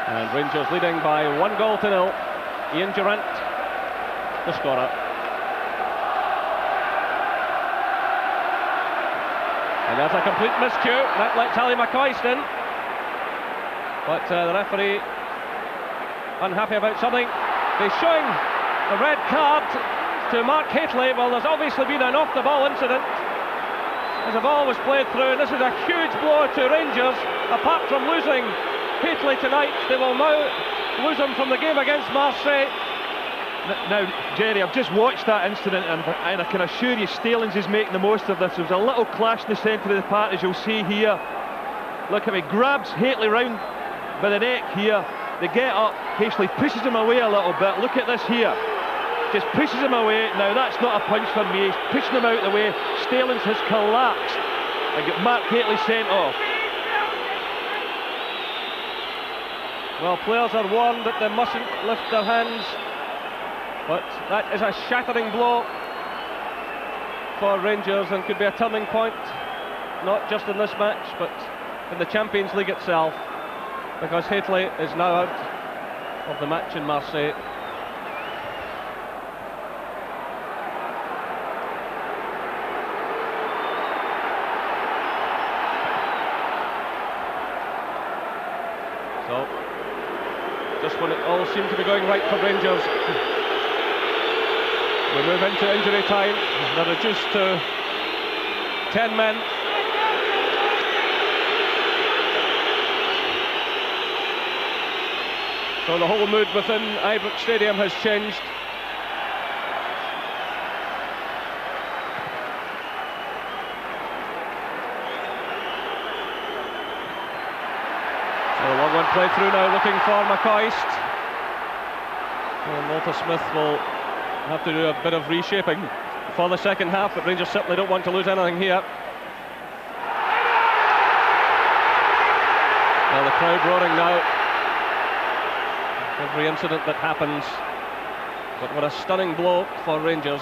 and Rangers leading by 1-0. Ian Durrant, the scorer. And that's a complete miscue. That lets Ali McCoist in, but the referee unhappy about something. He's showing the red card to Mark Hateley. Well, there's obviously been an off-the-ball incident as the ball was played through, and this is a huge blow to Rangers. Apart from losing Hateley tonight, they will now lose him from the game against Marseille. Now, Jerry, I've just watched that incident, and I can assure you Stalins is making the most of this. There was a little clash in the centre of the park, as you'll see here. Look at me, grabs Hateley round by the neck here. They get up, Hateley pushes him away a little bit. Look at this here. Just pushes him away. Now that's not a punch for me. He's pushing him out of the way. Stalins has collapsed and got Mark Hateley sent off. Well, players are warned that they mustn't lift their hands, but that is a shattering blow for Rangers and could be a turning point, not just in this match, but in the Champions League itself, because Hateley is now out of the match in Marseille. So, just when it all seemed to be going right for Rangers, we move into injury time. They're reduced to 10 men. So the whole mood within Ibrox Stadium has changed. One play through now, looking for McCoist. And Walter Smith will have to do a bit of reshaping for the second half, but Rangers certainly don't want to lose anything here. Well, the crowd roaring now. Every incident that happens, but what a stunning blow for Rangers.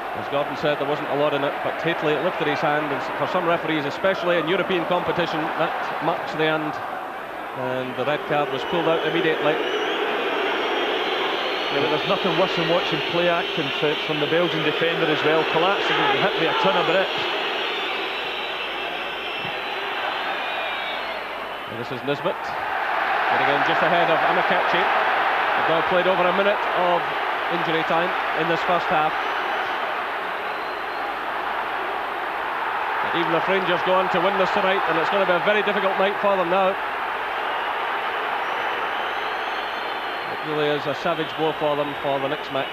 As Gordon said, there wasn't a lot in it, but Hateley lifted his hand, and for some referees, especially in European competition, that marks the end. And the red card was pulled out immediately. Yeah, but there's nothing worse than watching play acting from the Belgian defender as well, collapsing and hit with a ton of bricks. And this is Nisbet, getting in just ahead of Amakachi. They've now played over a minute of injury time in this first half. Even if Rangers go on to win this tonight, and it's going to be a very difficult night for them now. It really is a savage blow for them for the next match.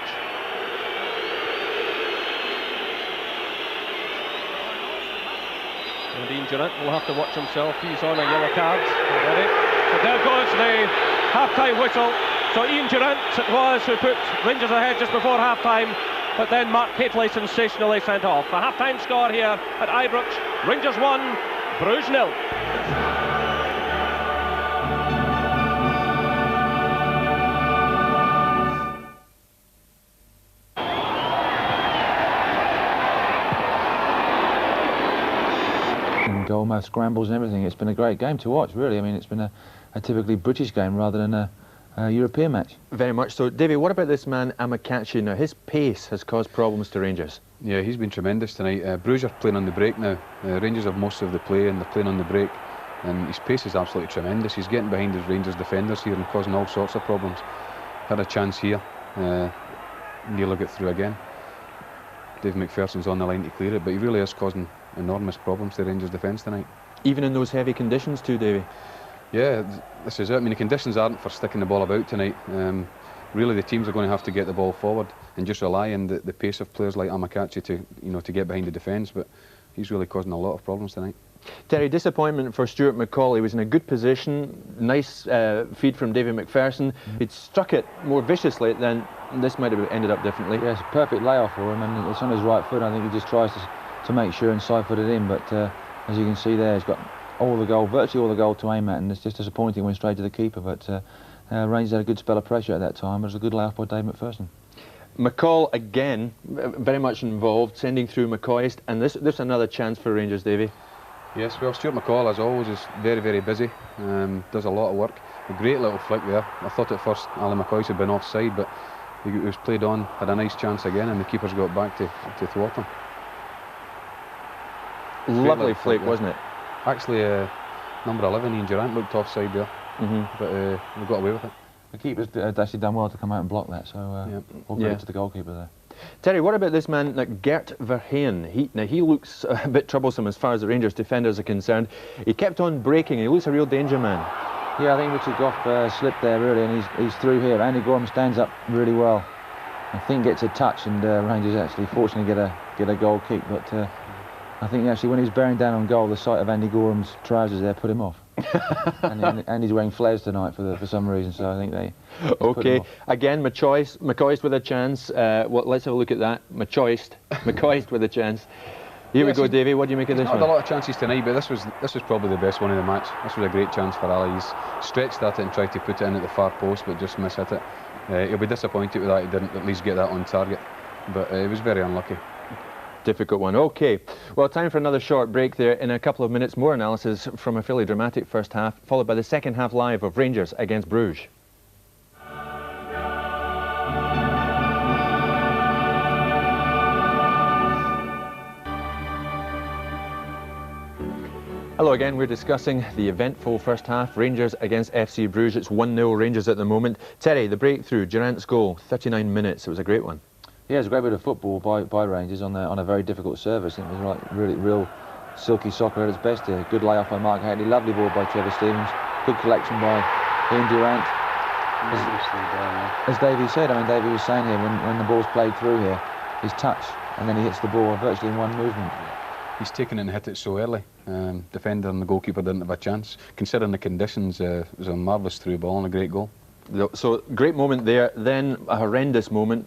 And Ian Durrant will have to watch himself. He's on a yellow card already. So there goes the half-time whistle. So Ian Durrant it was who put Rangers ahead just before half-time. But then Mark Hateley sensationally sent off. A half-time score here at Ibrox. Rangers 1, Bruges 0. And goalmouth scrambles and everything. It's been a great game to watch, really. I mean, it's been a typically British game rather than a European match. Very much so. Davey, what about this man Amakachi now? His pace has caused problems to Rangers. Yeah, he's been tremendous tonight. Bruges are playing on the break now. Rangers have most of the play and they're playing on the break, and his pace is absolutely tremendous. He's getting behind his Rangers defenders here and causing all sorts of problems. Had a chance here, nearly got through again. Dave McPherson's on the line to clear it, but he really is causing enormous problems to Rangers defence tonight. Even in those heavy conditions too, Davey? Yeah, this is it. I mean, the conditions aren't for sticking the ball about tonight. Really, the teams are going to have to get the ball forward and just rely on the pace of players like Amakachi to get behind the defence. But he's really causing a lot of problems tonight. Terry, disappointment for Stuart McCall. He was in a good position, nice feed from David McPherson. He'd struck it more viciously, then this might have ended up differently. Yeah, it's a perfect layoff for him, and it's on his right foot. I think he just tries to make sure and side-foot it in, but as you can see there, he's got virtually all the goal to aim at, and it's just disappointing when straight to the keeper, but Rangers had a good spell of pressure at that time. It was a good layoff by Dave McPherson. McCall again, very much involved, sending through McCoist, and this is another chance for Rangers, Davy. Yes, well, Stuart McCall, as always, is very, very busy. Does a lot of work. A great little flick there. I thought at first Ali McCoist had been offside, but he was played on, had a nice chance again, and the keeper's got back to thwart him. Lovely flick, wasn't it? Actually, number 11, Ian Durant, looked offside there, but we got away with it. The keeper's actually done well to come out and block that, so all credit to the goalkeeper there. Terry, what about this man, Gert Verheyen? He looks a bit troublesome as far as the Rangers defenders are concerned. He kept on breaking. He looks a real danger man. Yeah, I think Richard Goff slipped there really, and he's through here. Andy Gorham stands up really well. I think gets a touch, and Rangers actually fortunately get a goal kick. But I think actually when he was bearing down on goal, the sight of Andy Gorham's trousers there put him off. and he's wearing flares tonight for some reason, so I think they okay, again McCoist with a chance. Let's have a look at that. McCoist with a chance. Here we go, Davey. What do you make of this one? Had a lot of chances tonight, but this was probably the best one of the match. This was a great chance for Ali. He's stretched at it and tried to put it in at the far post, but just mishit it. He'll be disappointed with that. He didn't at least get that on target, but he was very unlucky. Difficult one. Okay, well, time for another short break there. In a couple of minutes, more analysis from a fairly dramatic first half, followed by the second half live of Rangers against Bruges. Hello again, we're discussing the eventful first half, Rangers against FC Bruges. It's 1-0 Rangers at the moment. Terry, the breakthrough, Durant's goal, 39 minutes, it was a great one. Yeah, it was a great bit of football by Rangers on a very difficult service. It was like really real silky soccer at its best here. Good layoff by Mark Haley, lovely ball by Trevor Stevens, good collection by Ian Durant. As Davey said, I mean, Davey was saying here, when the ball's played through here, his touch, and then he hits the ball virtually in one movement. He's taken it and hit it so early. Defender and the goalkeeper didn't have a chance. Considering the conditions, it was a marvellous through ball and a great goal. So, great moment there, then a horrendous moment,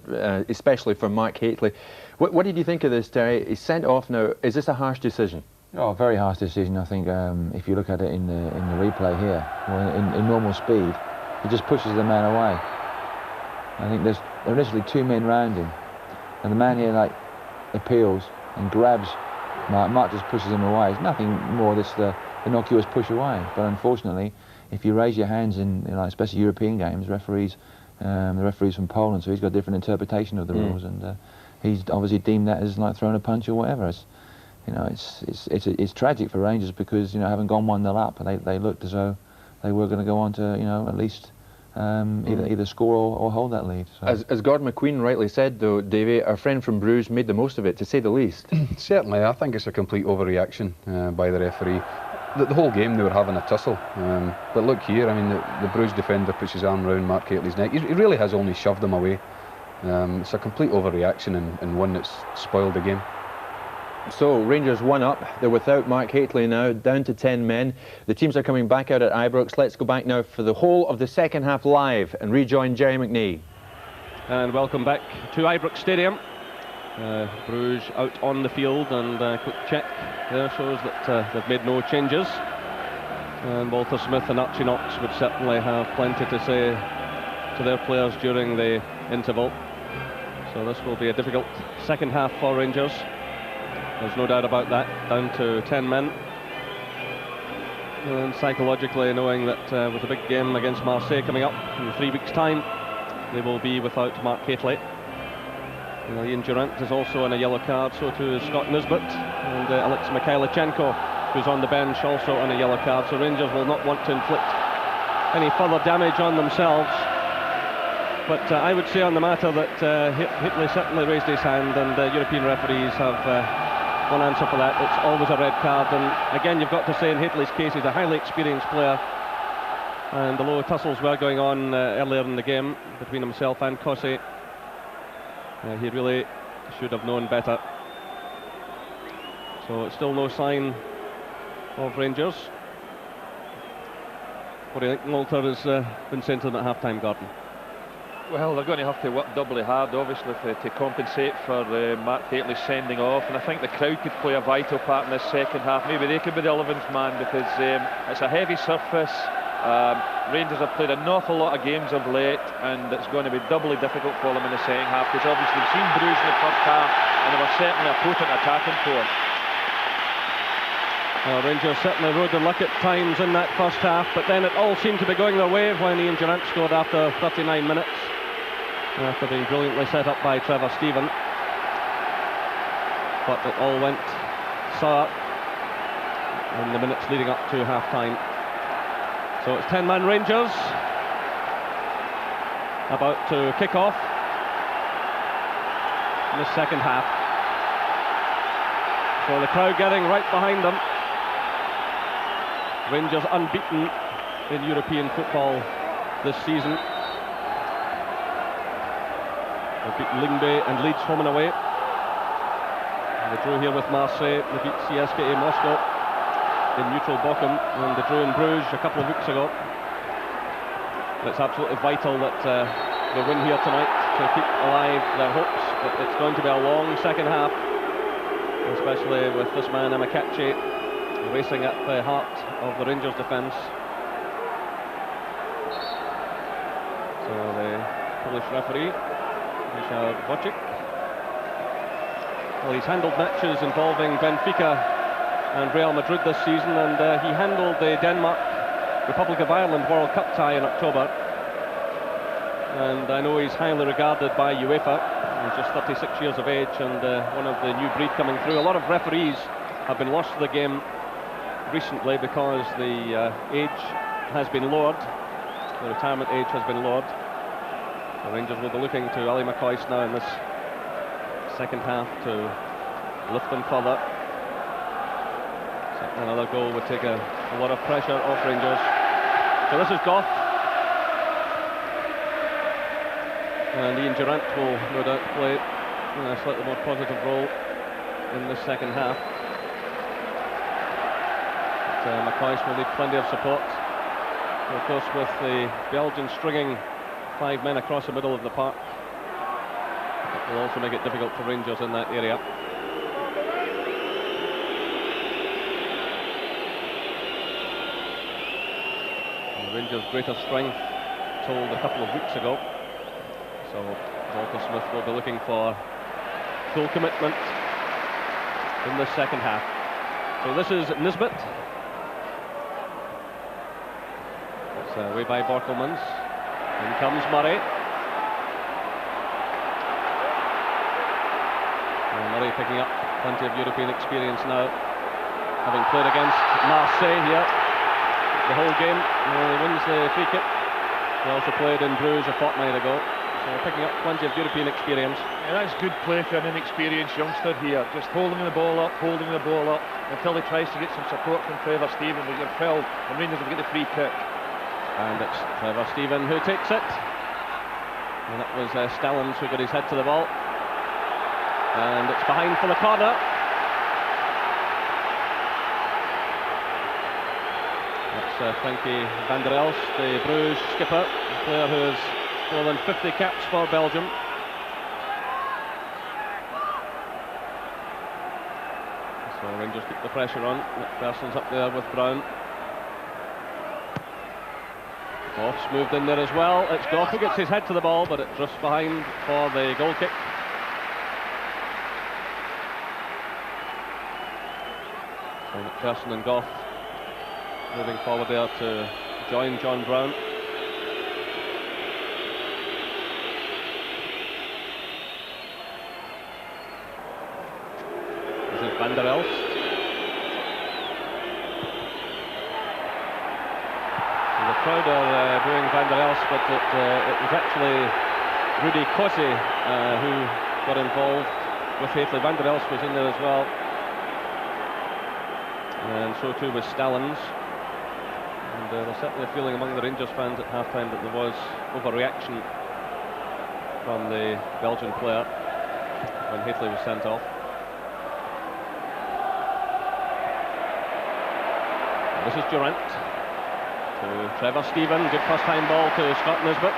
especially for Mark Hateley. What did you think of this, Terry? He's sent off now. Is this a harsh decision? Oh, very harsh decision. I think if you look at it in the replay here, well, in normal speed, he just pushes the man away. I think there's initially two men round him, and the man here appeals and grabs Mark. Mark just pushes him away. It's nothing more this the innocuous push away. But unfortunately, if you raise your hands in especially European games, the referees from Poland, so he's got a different interpretation of the rules, and he's obviously deemed that as like throwing a punch or whatever. It's tragic for Rangers because having gone 1-0 up, they looked as though they were going to go on to at least either score or hold that lead. So. As Gordon McQueen rightly said, though, Davey, our friend from Bruges made the most of it, to say the least. Certainly, I think it's a complete overreaction by the referee. The whole game they were having a tussle, but look here, I mean, the Bruges defender puts his arm around Mark Hateley's neck. He really has only shoved him away. It's a complete overreaction and one that's spoiled the game. So, Rangers 1 up, they're without Mark Hateley now, down to 10 men. The teams are coming back out at Ibrox. Let's go back now for the whole of the second half live and rejoin Jerry McNee. And welcome back to Ibrox Stadium. Bruges out on the field, and quick check there shows that they've made no changes, and Walter Smith and Archie Knox would certainly have plenty to say to their players during the interval. So this will be a difficult second half for Rangers, there's no doubt about that. Down to 10 men, and psychologically knowing that with a big game against Marseille coming up in 3 weeks' time, they will be without Mark Hateley. Ian Durant is also on a yellow card, so too is Scott Nisbet, and Alex Mikhailichenko, who's on the bench, also on a yellow card. So Rangers will not want to inflict any further damage on themselves. But I would say on the matter that Hateley certainly raised his hand, and European referees have one answer for that. It's always a red card, and again you've got to say in Hateley's case he's a highly experienced player, and the low tussles were going on earlier in the game between himself and Cossey. He really should have known better. So it's still no sign of Rangers. What do you think Walter has been saying to them at half-time, Gordon? Well, they're going to have to work doubly hard, obviously, to compensate for Mark Hateley sending off, and I think the crowd could play a vital part in this second half. Maybe they could be the 11th man, because it's a heavy surface. Rangers have played an awful lot of games of late, and it's going to be doubly difficult for them in the second half, because obviously we've seen Brugge in the first half, and they were certainly a potent attacking force. Well, Rangers certainly rode their luck at times in that first half, but then it all seemed to be going their way when Ian Durrant scored after 39 minutes, after being brilliantly set up by Trevor Stephen. But it all went sour in the minutes leading up to half-time. So it's 10-man Rangers about to kick off in the second half. So the crowd getting right behind them. Rangers unbeaten in European football this season. They beat Lyngby and Leeds home and away. And they drew here with Marseille. They beat CSKA Moscow in neutral Bochum, and they drew in Bruges a couple of weeks ago. It's absolutely vital that they win here tonight to keep alive their hopes, but it's going to be a long second half, especially with this man Amakachi racing at the heart of the Rangers defence. So the Polish referee, Ryszard Wojcik, well, he's handled matches involving Benfica and Real Madrid this season, and he handled the Denmark-Republic of Ireland World Cup tie in October. And I know he's highly regarded by UEFA. He's just 36 years of age and one of the new breed coming through. A lot of referees have been lost to the game recently because the age has been lowered. The retirement age has been lowered. The Rangers will be looking to Ali McCoist now in this second half to lift them further. Another goal would take a lot of pressure off Rangers. So this is Goff, and Ian Durrant will no doubt play a slightly more positive role in the second half. But McCoist will need plenty of support. And of course, with the Belgians stringing 5 men across the middle of the park, it will also make it difficult for Rangers in that area. Rangers' greater strength told a couple of weeks ago. So Walter Smith will be looking for full commitment in the second half. So this is Nisbet. It's away by Borkelmans. In comes Murray. And Murray picking up plenty of European experience now, having played against Marseille here the whole game. He wins the free kick. He also played in Bruges a fortnight ago, so picking up plenty of European experience. Yeah, that's good play for an inexperienced youngster here, just holding the ball up until he tries to get some support from Trevor Stephen. But you're filled, and Rangers will get the free kick. And it's Trevor Stephen who takes it, and that was Stallings who got his head to the ball, and it's behind for the corner. Frankie van der Elst, the Bruges skipper, a player who has more than 50 caps for Belgium. So Rangers keep the pressure on. McPherson's up there with Brown. Goff's moved in there as well. It's Goff who gets his head to the ball, but it's just behind for the goal kick. So McPherson and Goff moving forward there to join John Brown. This is van der Elst. And the crowd are booing van der Elst, but it was actually Rudy Kossi who got involved with Hateley. Van der Elst was in there as well, and so too was Stallings. And there's certainly a feeling among the Rangers fans at half-time that there was overreaction from the Belgian player when Hateley was sent off. This is Durant to Trevor Stephen. Good first time ball to Scott Nisbet.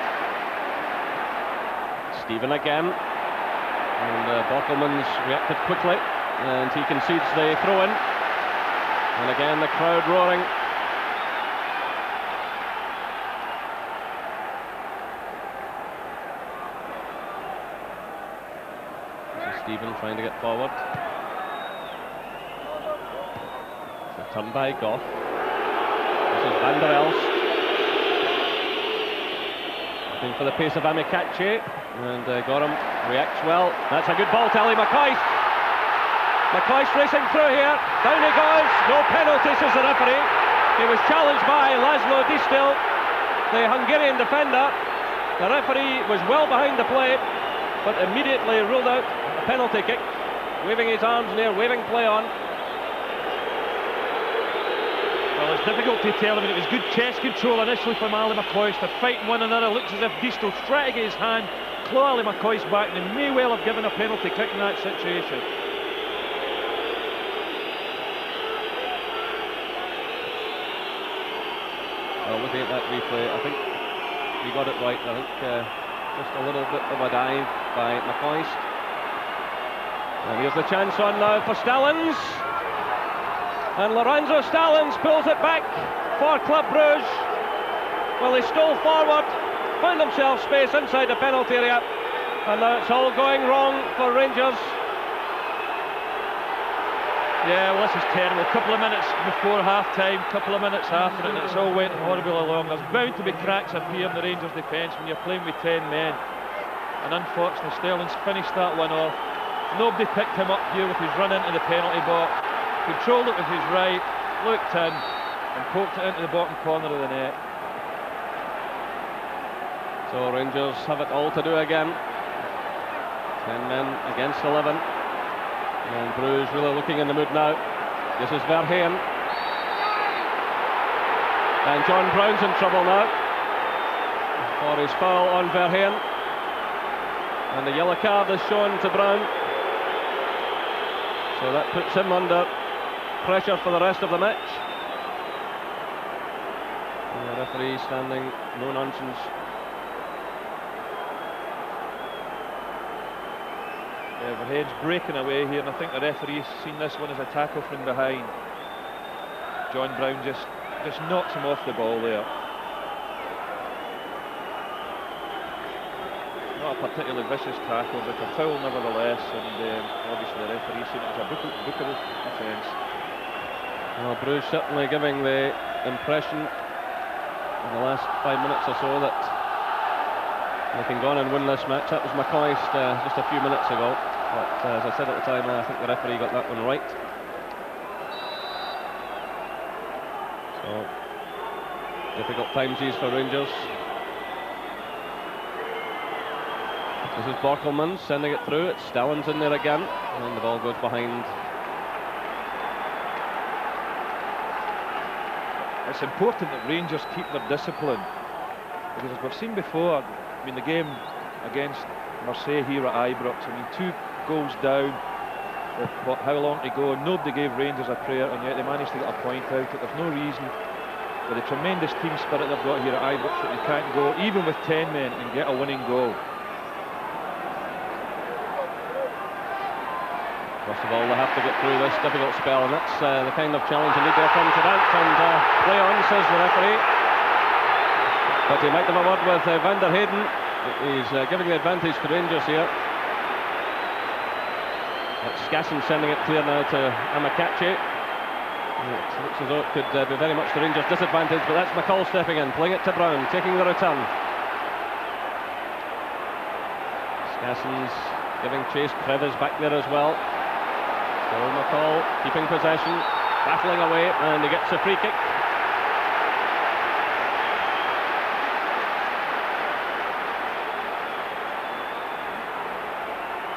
Stephen again, and Bockelman's reacted quickly, and he concedes the throw-in. And again the crowd roaring. This is Stephen trying to get forward. It's a turn by Goff. This is Van der Elst. Looking for the pace of Amikachi, and Gorham reacts well. That's a good ball to Ali McCoist. McCoist racing through here. Down he goes. No penalty, says the referee. He was challenged by Laszlo Distil, the Hungarian defender. The referee was well behind the plate, but immediately ruled out a penalty kick, waving his arms in the air, waving play on. Well, it's difficult to tell. I mean, it was good chest control initially from Ali McCoist. They're fighting one another. Looks as if Distil's trying to get his hand, claw Ali McCoist back, and they may well have given a penalty kick in that situation. Well, looking at that replay, I think he got it right. I think just a little bit of a dive by McCoist. And here's the chance on now for Stallings. And Lorenzo Stallings pulls it back for Club Brugge. Well, he stole forward, found himself space inside the penalty area, and now it's all going wrong for Rangers. Yeah, well, this is terrible. A couple of minutes before half-time, couple of minutes after it, and it's all went horribly along. There's bound to be cracks appear in the Rangers' defence when you're playing with 10 men. And unfortunately, Sterling's finished that one off. Nobody picked him up here with his run into the penalty box. Controlled it with his right, looked in, and poked it into the bottom corner of the net. So Rangers have it all to do again. 10 men against 11. And Bruges really looking in the mood now. This is Verheyen. And John Brown's in trouble now for his foul on Verheyen. And the yellow card is shown to Brown. So that puts him under pressure for the rest of the match. And the referee standing, no nonsense. Verheyen's breaking away here, and I think the referee's seen this one as a tackle from behind. John Brown just knocks him off the ball there. Not a particularly vicious tackle, but a foul nevertheless, and obviously the referee seen it as a bookable offence. Well, Bruges certainly giving the impression in the last 5 minutes or so that they can go on and win this match. That was McCoist just a few minutes ago. But as I said at the time, I think the referee got that one right. So, difficult times these for Rangers. This is Borkelman sending it through. It's Stallings in there again. And the ball goes behind. It's important that Rangers keep their discipline, because as we've seen before, I mean, the game against Marseille here at Ibrox, I mean, 2 goals down with how long to go, nobody gave Rangers a prayer, and yet they managed to get a point out. There's no reason, with the tremendous team spirit they've got here at Ibrox, that they can't go even with 10 men and get a winning goal. First of all, they have to get through this difficult spell, and that's the kind of challenge they need there from Durant. And play on, says the referee. But he might have a word with Van der Heyden. He's giving the advantage to Rangers here. That's Skasson sending it clear now to Amakachi. It looks as though it could be very much the Rangers' disadvantage, but that's McCall stepping in, playing it to Brown, taking the return. Skasson's giving chase. Trevor's back there as well. So McCall keeping possession, battling away, and he gets a free kick.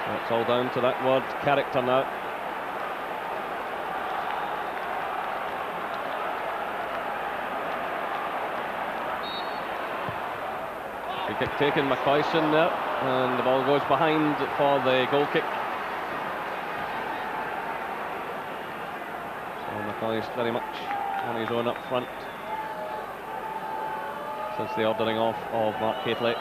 So it's all down to that word character now. Free kick taken, McCoist in there, and the ball goes behind for the goal kick. So McCoist very much on his own up front since the ordering off of Mark Hateley.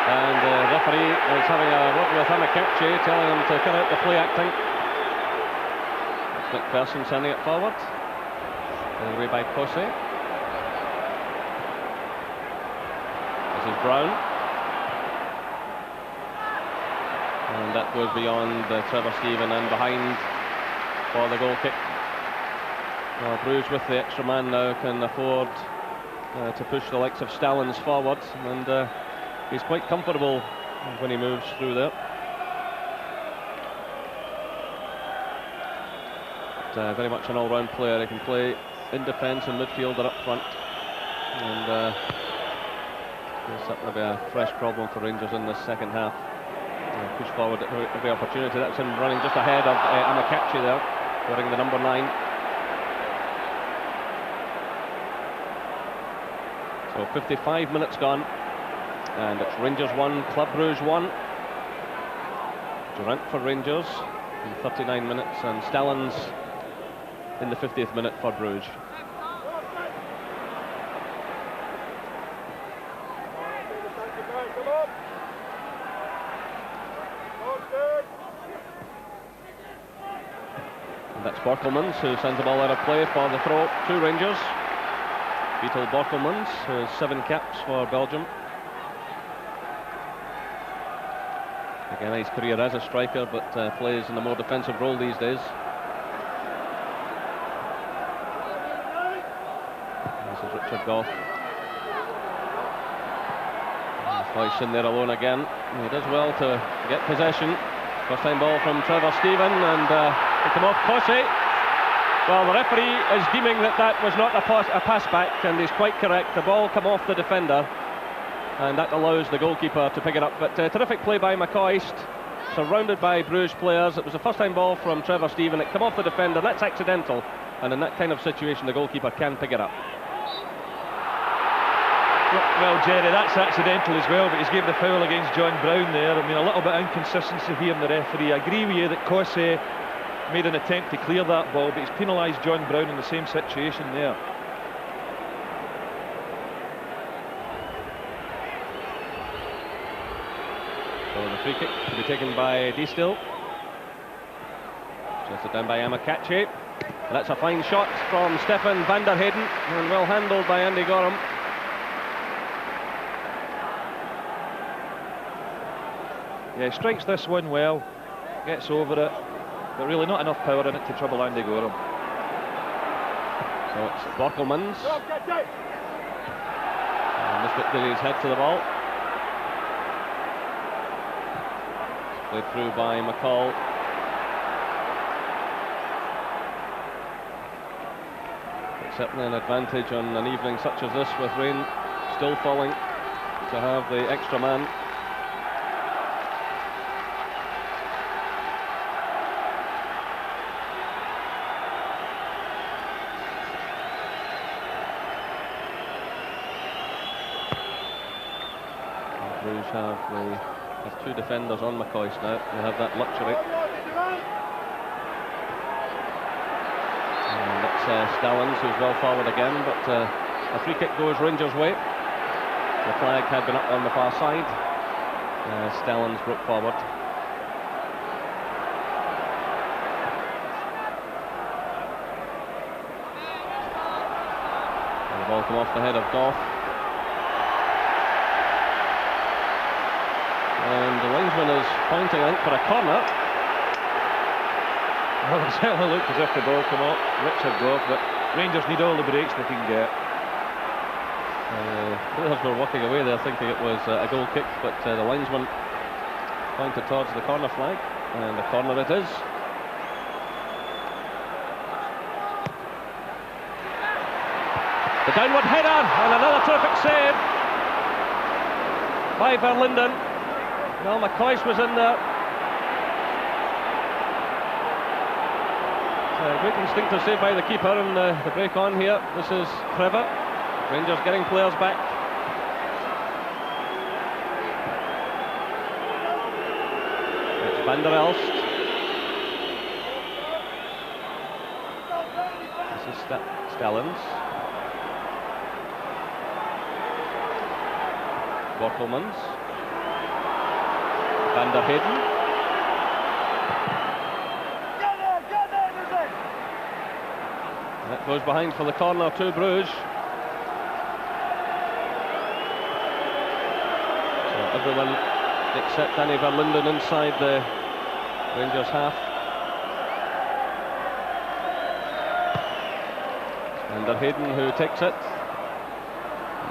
And the referee is having a word with Amakachi, telling him to cut out the play acting. It's McPherson sending it forward. Away by Kose. This is Brown. And that goes beyond Trevor Stephen and behind for the goal kick. Well, Bruges with the extra man now can afford to push the likes of Stallings forward, and he's quite comfortable when he moves through there. But, very much an all-round player. He can play in defence and midfield or up front, and there's certainly be a fresh problem for Rangers in this second half. Push forward at every opportunity. That's him running just ahead of Amakachi there, wearing the number 9. So 55 minutes gone, and it's Rangers 1, Club Brugge 1. Durant for Rangers in 39 minutes, and Stallings in the 50th minute for Brugge. And that's Borkelmans who sends the ball out of play for the throw to Rangers. Beetle Borkelmans, who has 7 caps for Belgium. Again, his career as a striker, but plays in a more defensive role these days. This is Richard Goff. Hoyce in there alone again. He does well to get possession. First time ball from Trevor Stephen, and he come off Kose. Well, the referee is deeming that was not a pass back, and he's quite correct. The ball come off the defender, and that allows the goalkeeper to pick it up. But terrific play by McCoist, surrounded by Bruges players. It was a first time ball from Trevor Stephen. It come off the defender. That's accidental, and in that kind of situation the goalkeeper can pick it up. Well, Jerry, that's accidental as well, but he's gave the foul against John Brown there. I mean, a little bit of inconsistency here in the referee. I agree with you that Kose made an attempt to clear that ball, but he's penalised John Brown in the same situation there. So the free kick to be taken by Distill. Chested down by Amakachi. That's a fine shot from Stefan van der Heyden, and well handled by Andy Gorham. Yeah, he strikes this one well, gets over it, but really not enough power in it to trouble Andy Gorham. So it's Borkelmans. And this bit did his head to the ball. Played through by McCall. It's certainly an advantage on an evening such as this, with rain still falling, to have the extra man. Have 2 defenders on McCoist now. They have that luxury. And it's Stallings who's well forward again, but a free kick goes Rangers' way. The flag had been up on the far side. Stallings broke forward. And the ball come off the head of Goff. And the linesman is pointing, I think, for a corner. Well, it certainly looked as if the ball came off Richard Goff, but Rangers need all the breaks they can get. Players were walking away there thinking it was a goal kick, but the linesman pointed towards the corner flag, and the corner it is. The downward header, and another terrific save by Verlinden. Well, McCoist was in there. Great instinctive save by the keeper, and the break on here. This is Trevor. Rangers getting players back. It's Van der Elst. This is Stellens. Borkelmans. Van der Heyden. And that goes behind for the corner to Brugge. So everyone except Danny Verlinden inside the Rangers half. Van der Heyden who takes it.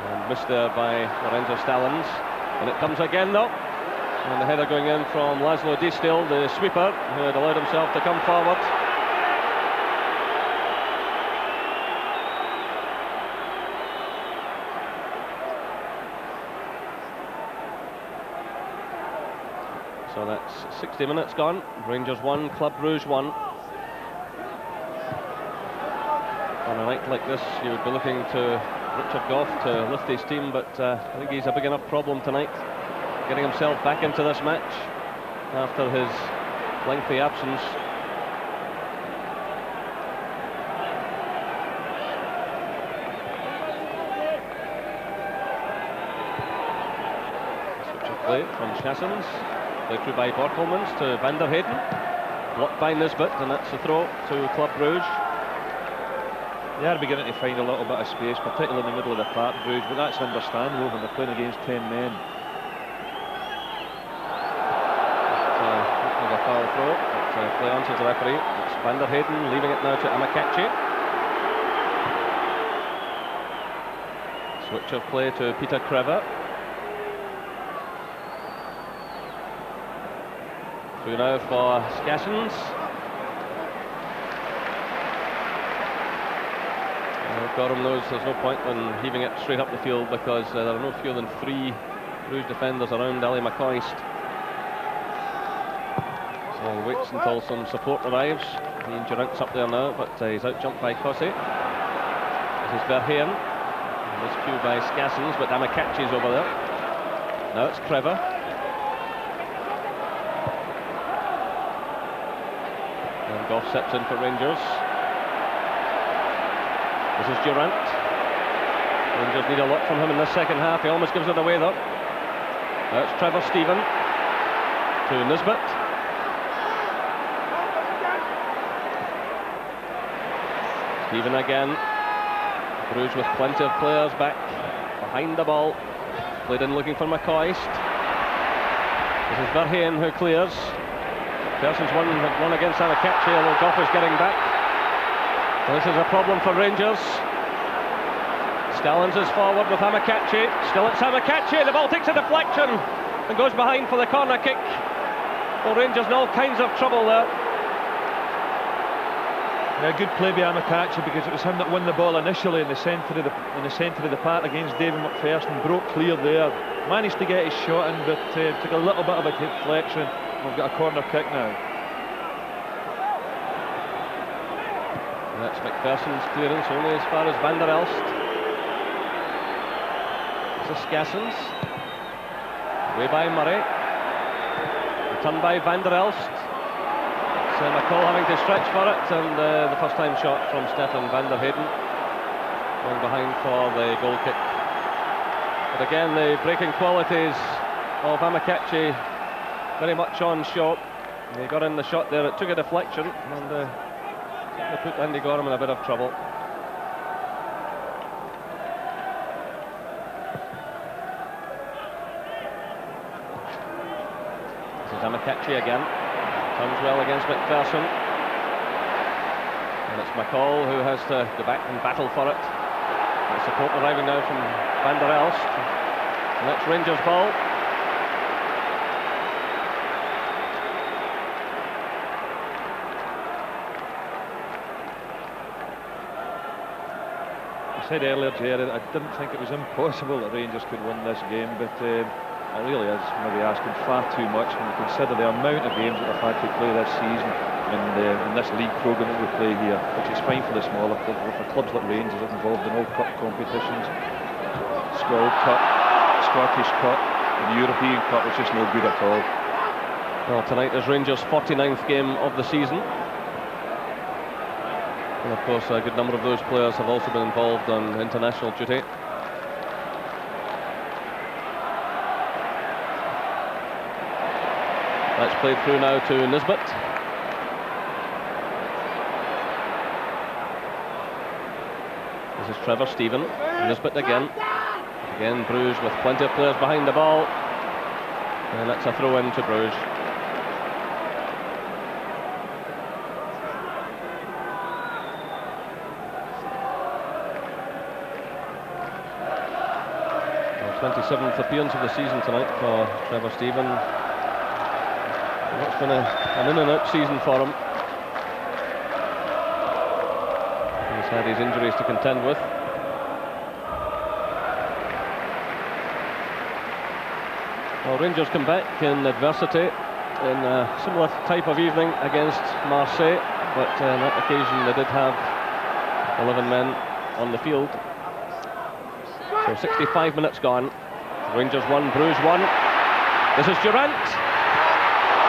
And missed there by Lorenzo Stellens. And it comes again though. And the header going in from Laszlo Distil, the sweeper, who had allowed himself to come forward. So that's 60 minutes gone. Rangers 1, Club Brugge 1. On a night like this, you would be looking to Richard Gough to lift his team, but I think he's a big enough problem tonight, getting himself back into this match after his lengthy absence. Switch of play from Chassens, played through by Borkelmans to Van der Heyden, blocked by Nisbet, and that's the throw to Club Brugge. They are beginning to find a little bit of space, particularly in the middle of the park, Brugge, but that's understandable when they're playing against 10 men. A foul throw, but play on to the referee. It's Van der Heyden leaving it now to Amakachi. Switch of play to Peter Krever. Through now for Skassens. Gorham knows there's no point in heaving it straight up the field because there are no fewer than 3 Bruges defenders around Ali McCoist. So he waits until some support arrives. Ian Durant's up there now, but he's out-jumped by Cossey. This is Verheyen. This cue by Skassens, but Amakachi's over there. Now it's Krever. And Gough steps in for Rangers. This is Durant. Rangers need a lot from him in this second half. He almost gives it away though. Now it's Trevor Stephen to Nisbet. Stephen again. Bruges with plenty of players back behind the ball. Played in looking for McCoist. This is Verheyen who clears. Persons one against Amakachi, although Gough is getting back. This is a problem for Rangers. Stellens is forward with Amakachi. Still it's Amakachi. The ball takes a deflection and goes behind for the corner kick. Well, Rangers in all kinds of trouble there. Yeah, good play by Amakachi because it was him that won the ball initially in the centre of the park against David McPherson. Broke clear there. Managed to get his shot in, but took a little bit of a deflection. We've got a corner kick now. And that's McPherson's clearance only as far as Van der Elst. This is Skassens. Away by Murray. Returned by Van der Elst. So McCall having to stretch for it, and the first time shot from Stefan Van der Heyden. Going behind for the goal kick. But again, the breaking qualities of Amakachi very much on show. He got in the shot there, it took a deflection, and they put Andy Gorham in a bit of trouble. This is Amakachi again. Turns well against McPherson. And it's McCall who has to go back and battle for it. And support arriving now from Van der Elst. And that's Rangers' ball. I said earlier, Jerry, that I didn't think it was impossible that Rangers could win this game, but it really is maybe asking far too much when you consider the amount of games that they've had to play this season. in this league programme that we play here, which is fine for the smaller clubs, but for clubs like Rangers that are involved in all cup competitions, World Cup, Scottish Cup, and European Cup, it's just no good at all. Well, tonight is Rangers' 49th game of the season. And of course, a good number of those players have also been involved on international duty. That's played through now to Nisbet. This is Trevor Stephen. Nisbet again. Again, Brugge with plenty of players behind the ball. And that's a throw in to Brugge. Well, 27th appearance of the season tonight for Trevor Stephen. It's been an in and out season for him. He's had his injuries to contend with. Well, Rangers come back in adversity in a similar type of evening against Marseille, but on that occasion they did have 11 men on the field. So 65 minutes gone. Rangers 1, Bruges 1. This is Durant.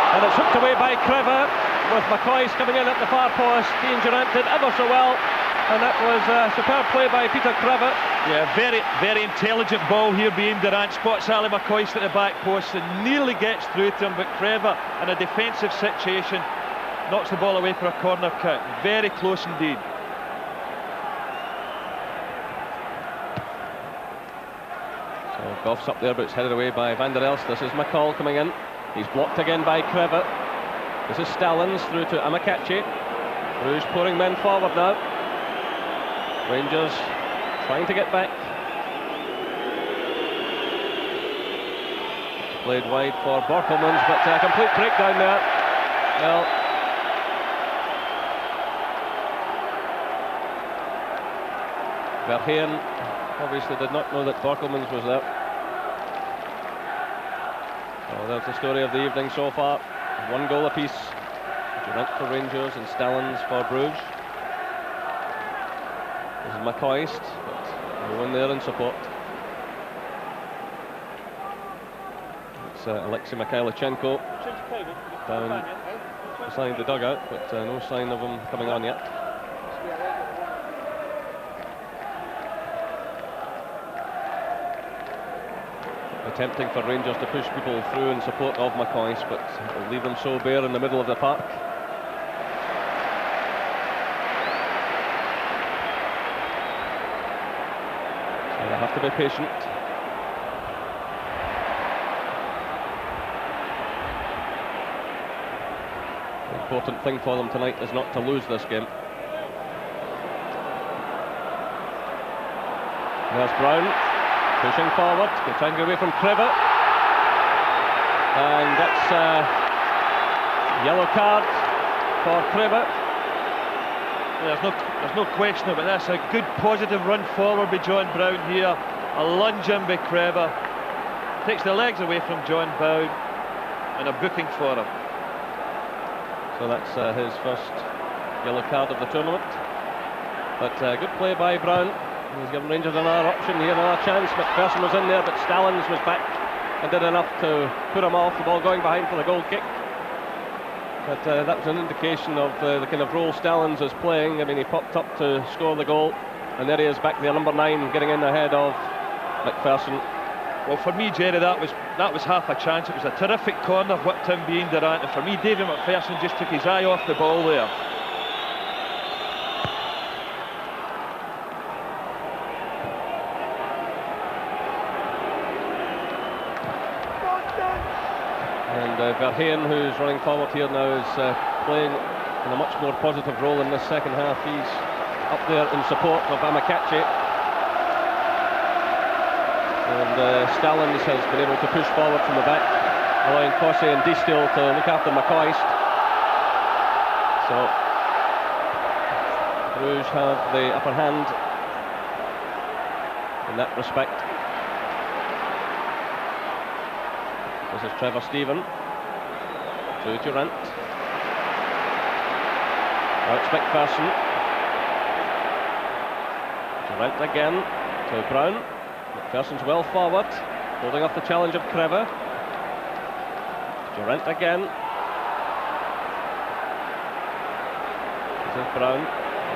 And it's hooked away by Crevor, with McCoy's coming in at the far post. Ian Durant did ever so well, and that was a superb play by Peter Crevor. Yeah, very, very intelligent ball here being Durant. Spots Ali McCoist at the back post and nearly gets through to him, but Crevor, in a defensive situation, knocks the ball away for a corner kick. Very close indeed. So Goff's up there, but it's headed away by Van der Elst. This is McCall coming in. He's blocked again by Crevor. This is Stallings through to Amakachi. Bruges pouring men forward now. Rangers trying to get back. It's played wide for Borkelmans, but a complete breakdown there. Well, Verheyen obviously did not know that Borkelmans was there. Well, there's the story of the evening so far. 1 goal apiece. Durant for Rangers and Stallings for Bruges. This is McCoist, but no one there in support. It's Alexei Mikhailichenko down beside the dugout, but no sign of him coming on yet. Attempting for Rangers to push people through in support of McCoist, but will leave them so bare in the middle of the park. So they have to be patient. The important thing for them tonight is not to lose this game. There's Brown. Pushing forward, they're trying to get away from Crevor. And that's a yellow card for Crevor. There's no question about this. A good positive run forward by John Brown here. A lunge in by Crevor. Takes the legs away from John Brown. And a booking for him. So that's his first yellow card of the tournament. But good play by Brown. He's given Rangers another option here, another chance. McPherson was in there, but Stallings was back and did enough to put him off. The ball going behind for the goal kick. But that was an indication of the kind of role Stallings is playing. I mean, he popped up to score the goal, and there he is back there, number 9, getting in ahead of McPherson. Well, for me, Jerry, that was half a chance. It was a terrific corner, whipped him being Durant, and for me, David McPherson just took his eye off the ball there. Verheyen, who's running forward here now, is playing in a much more positive role in this second half. He's up there in support of Amakachi. And Stallings has been able to push forward from the back, allowing Cossey and Distil to look after McCoist. So Bruges have the upper hand in that respect. This is Trevor Stephen. To Durant. Now it's McPherson. Durant again to Brown. McPherson's well forward, holding off the challenge of Trevor. Durant again. This is Brown.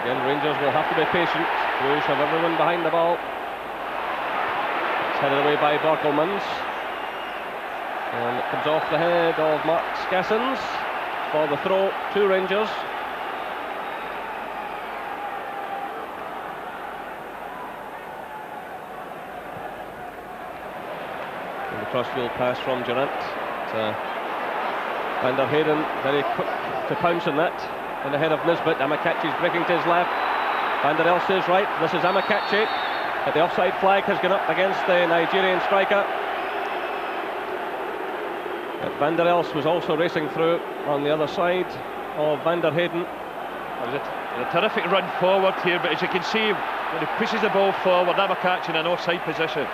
Again, Rangers will have to be patient. Blues have everyone behind the ball. It's headed away by Borkelmans. And it comes off the head of Mark Skassens for the throw to Rangers. And the crossfield pass from Durant to Van der Heyden, very quick to pounce on that. In ahead of Nisbet. Amakachi's breaking to his left. Van der Elst is right. This is Amakachi. But the offside flag has gone up against the Nigerian striker. But Van der Elst was also racing through on the other side of Van der Heyden. It was a terrific run forward here, but as you can see, when he pushes the ball forward, Amakachi in an offside position.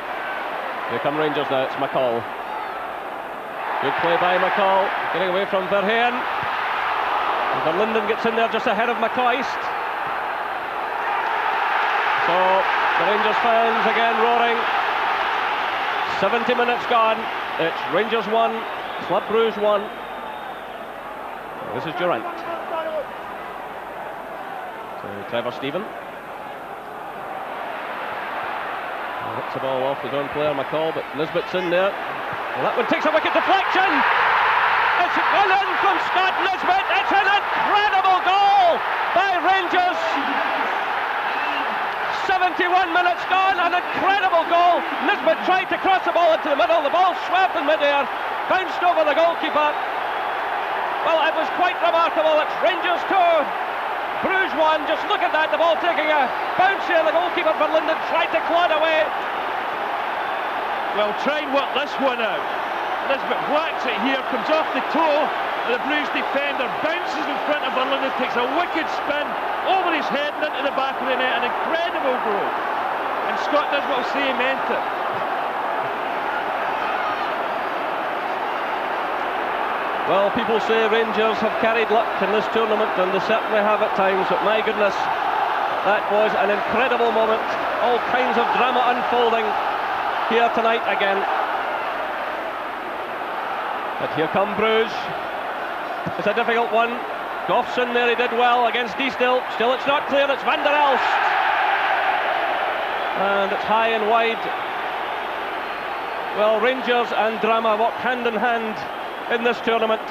Here come Rangers now. It's McCall. Good play by McCall. Getting away from Verheyen. Verlinden gets in there just ahead of McCoist. So the Rangers fans again roaring. 70 minutes gone. It's Rangers 1, Club Brugge 1. This is Durant. So Trevor Stephen. Hits the ball off his own player McCall, but Nisbet's in there. Well, that one takes a wicket deflection. It's well in from Scott Nisbet. It's an incredible goal by Rangers. 71 minutes gone, an incredible goal. Nisbet tried to cross the ball into the middle. The ball swerved in mid-air, bounced over the goalkeeper. Well, it was quite remarkable. It's Rangers 2, Bruges 1. Just look at that. The ball taking a bounce here. The goalkeeper for Linden tried to claw it away. Well, try and work this one out. Nisbet whacks it here, comes off the toe of the Bruges defender, bounces in front of Verlinden, takes a wicked spin over his head and into the back of the net. An incredible goal. And Scott Nisbet will say he meant it. Well, people say Rangers have carried luck in this tournament, and they certainly have at times, but my goodness, that was an incredible moment. All kinds of drama unfolding here tonight again. But here come Bruges. It's a difficult one. Goff's in there, he did well against Diestel. Still it's not clear, it's Van der Elst. And it's high and wide. Well, Rangers and drama walk hand in hand in this tournament.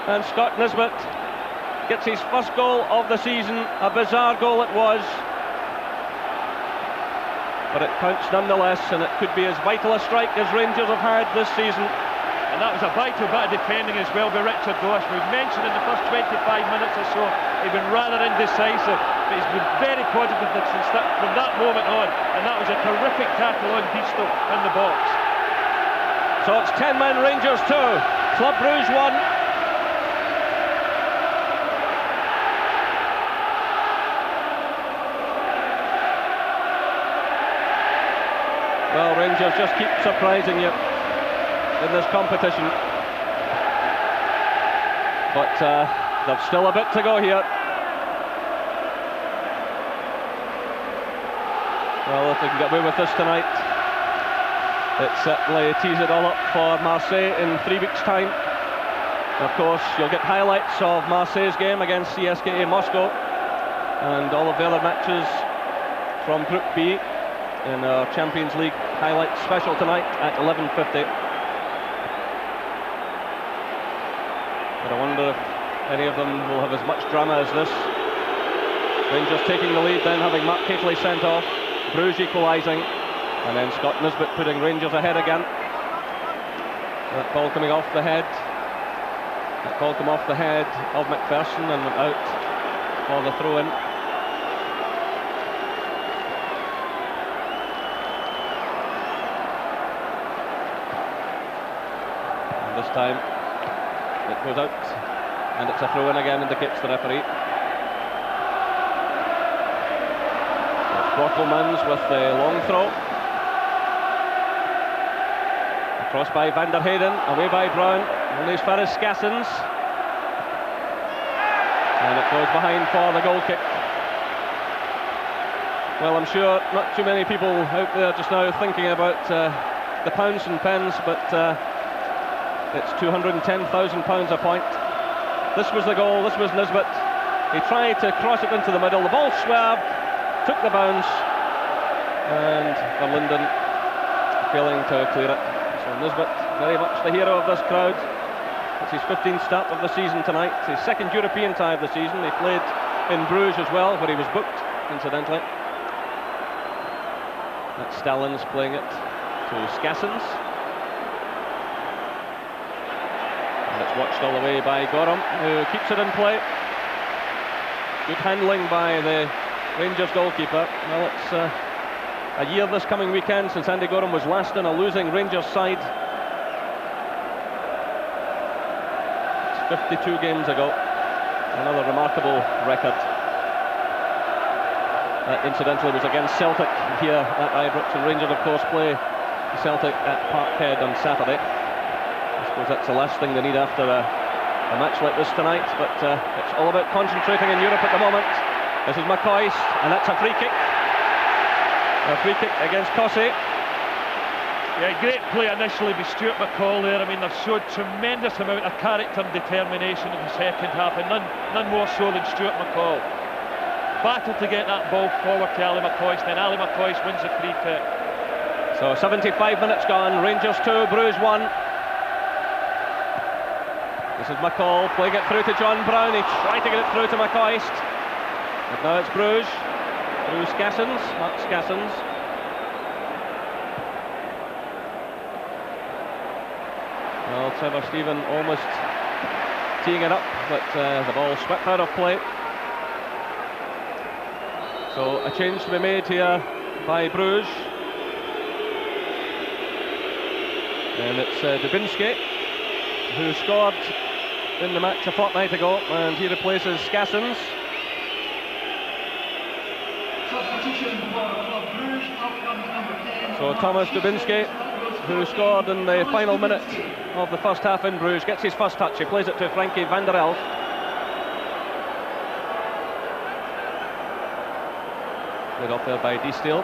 And Scott Nisbet gets his first goal of the season. A bizarre goal it was. But it counts nonetheless, and it could be as vital a strike as Rangers have had this season. And that was a vital bit of defending as well by Ryszard. We mentioned in the first 25 minutes or so he'd been rather indecisive, but he's been very positive from that moment on, and that was a terrific tackle on Diestel in the box. So it's 10-man Rangers 2, Club Brugge 1. Well, Rangers just keep surprising you in this competition, but there's still a bit to go here. Well, if they can get away with this tonight, it certainly tees it all up for Marseille in 3 weeks' time. Of course, you'll get highlights of Marseille's game against CSKA Moscow and all of the other matches from Group B in our Champions League highlights special tonight at 11:50. But I wonder if any of them will have as much drama as this. Rangers taking the lead, then having Mark Catley sent off, Bruges equalising, and then Scott Nisbet putting Rangers ahead again. That ball coming off the head. That ball came off the head of McPherson and went out for the throw-in. And this time it goes out, and it's a throw-in again, indicates the referee. It's Borkelmans with the long throw. Across by Van der Heyden, away by Brown, only as far as Skassens. And it goes behind for the goal kick. Well, I'm sure not too many people out there just now thinking about the pounds and pence, but it's £210,000 a point. This was the goal, this was Nisbet. He tried to cross it into the middle, the ball swerved, took the bounce, and Linden failing to clear it. So Nisbet, very much the hero of this crowd. It's his 15th start of the season tonight, his second European tie of the season. He played in Bruges as well, where he was booked, incidentally. That's Stallins playing it to Skassens. And it's watched all the way by Gorham, who keeps it in play. Good handling by the Rangers goalkeeper. Well, it's a year this coming weekend since Andy Gorham was last in a losing Rangers side. It's 52 games ago. Another remarkable record. That incidentally was against Celtic here at Ibrox, and Rangers of course play Celtic at Parkhead on Saturday. I suppose that's the last thing they need after a match like this tonight, but it's all about concentrating in Europe at the moment. This is McCoist, and that's a free kick. A free kick against Cossey. Yeah, great play initially by Stuart McCall there. I mean, they've showed tremendous amount of character and determination in the second half, and none more so than Stuart McCall. Battled to get that ball forward to Ali McCoist, then Ali McCoist wins the free kick. So 75 minutes gone, Rangers 2, Bruges 1. This is McCall playing it through to John Brown. He tried to get it through to McCoist, but now it's Bruges through Skassens, Mark Skassens. Well, Trevor Stephen almost teeing it up, but the ball swept out of play. So a change to be made here by Bruges. And it's Dubinsky, who scored in the match a fortnight ago, and he replaces Skassens. Substitution for Club Brugge, up comes number 10. So Thomas Dubinsky, who scored in the final minute of the first half in Bruges, gets his first touch. He plays it to Frankie van der Elf. Played off there by Deestiel.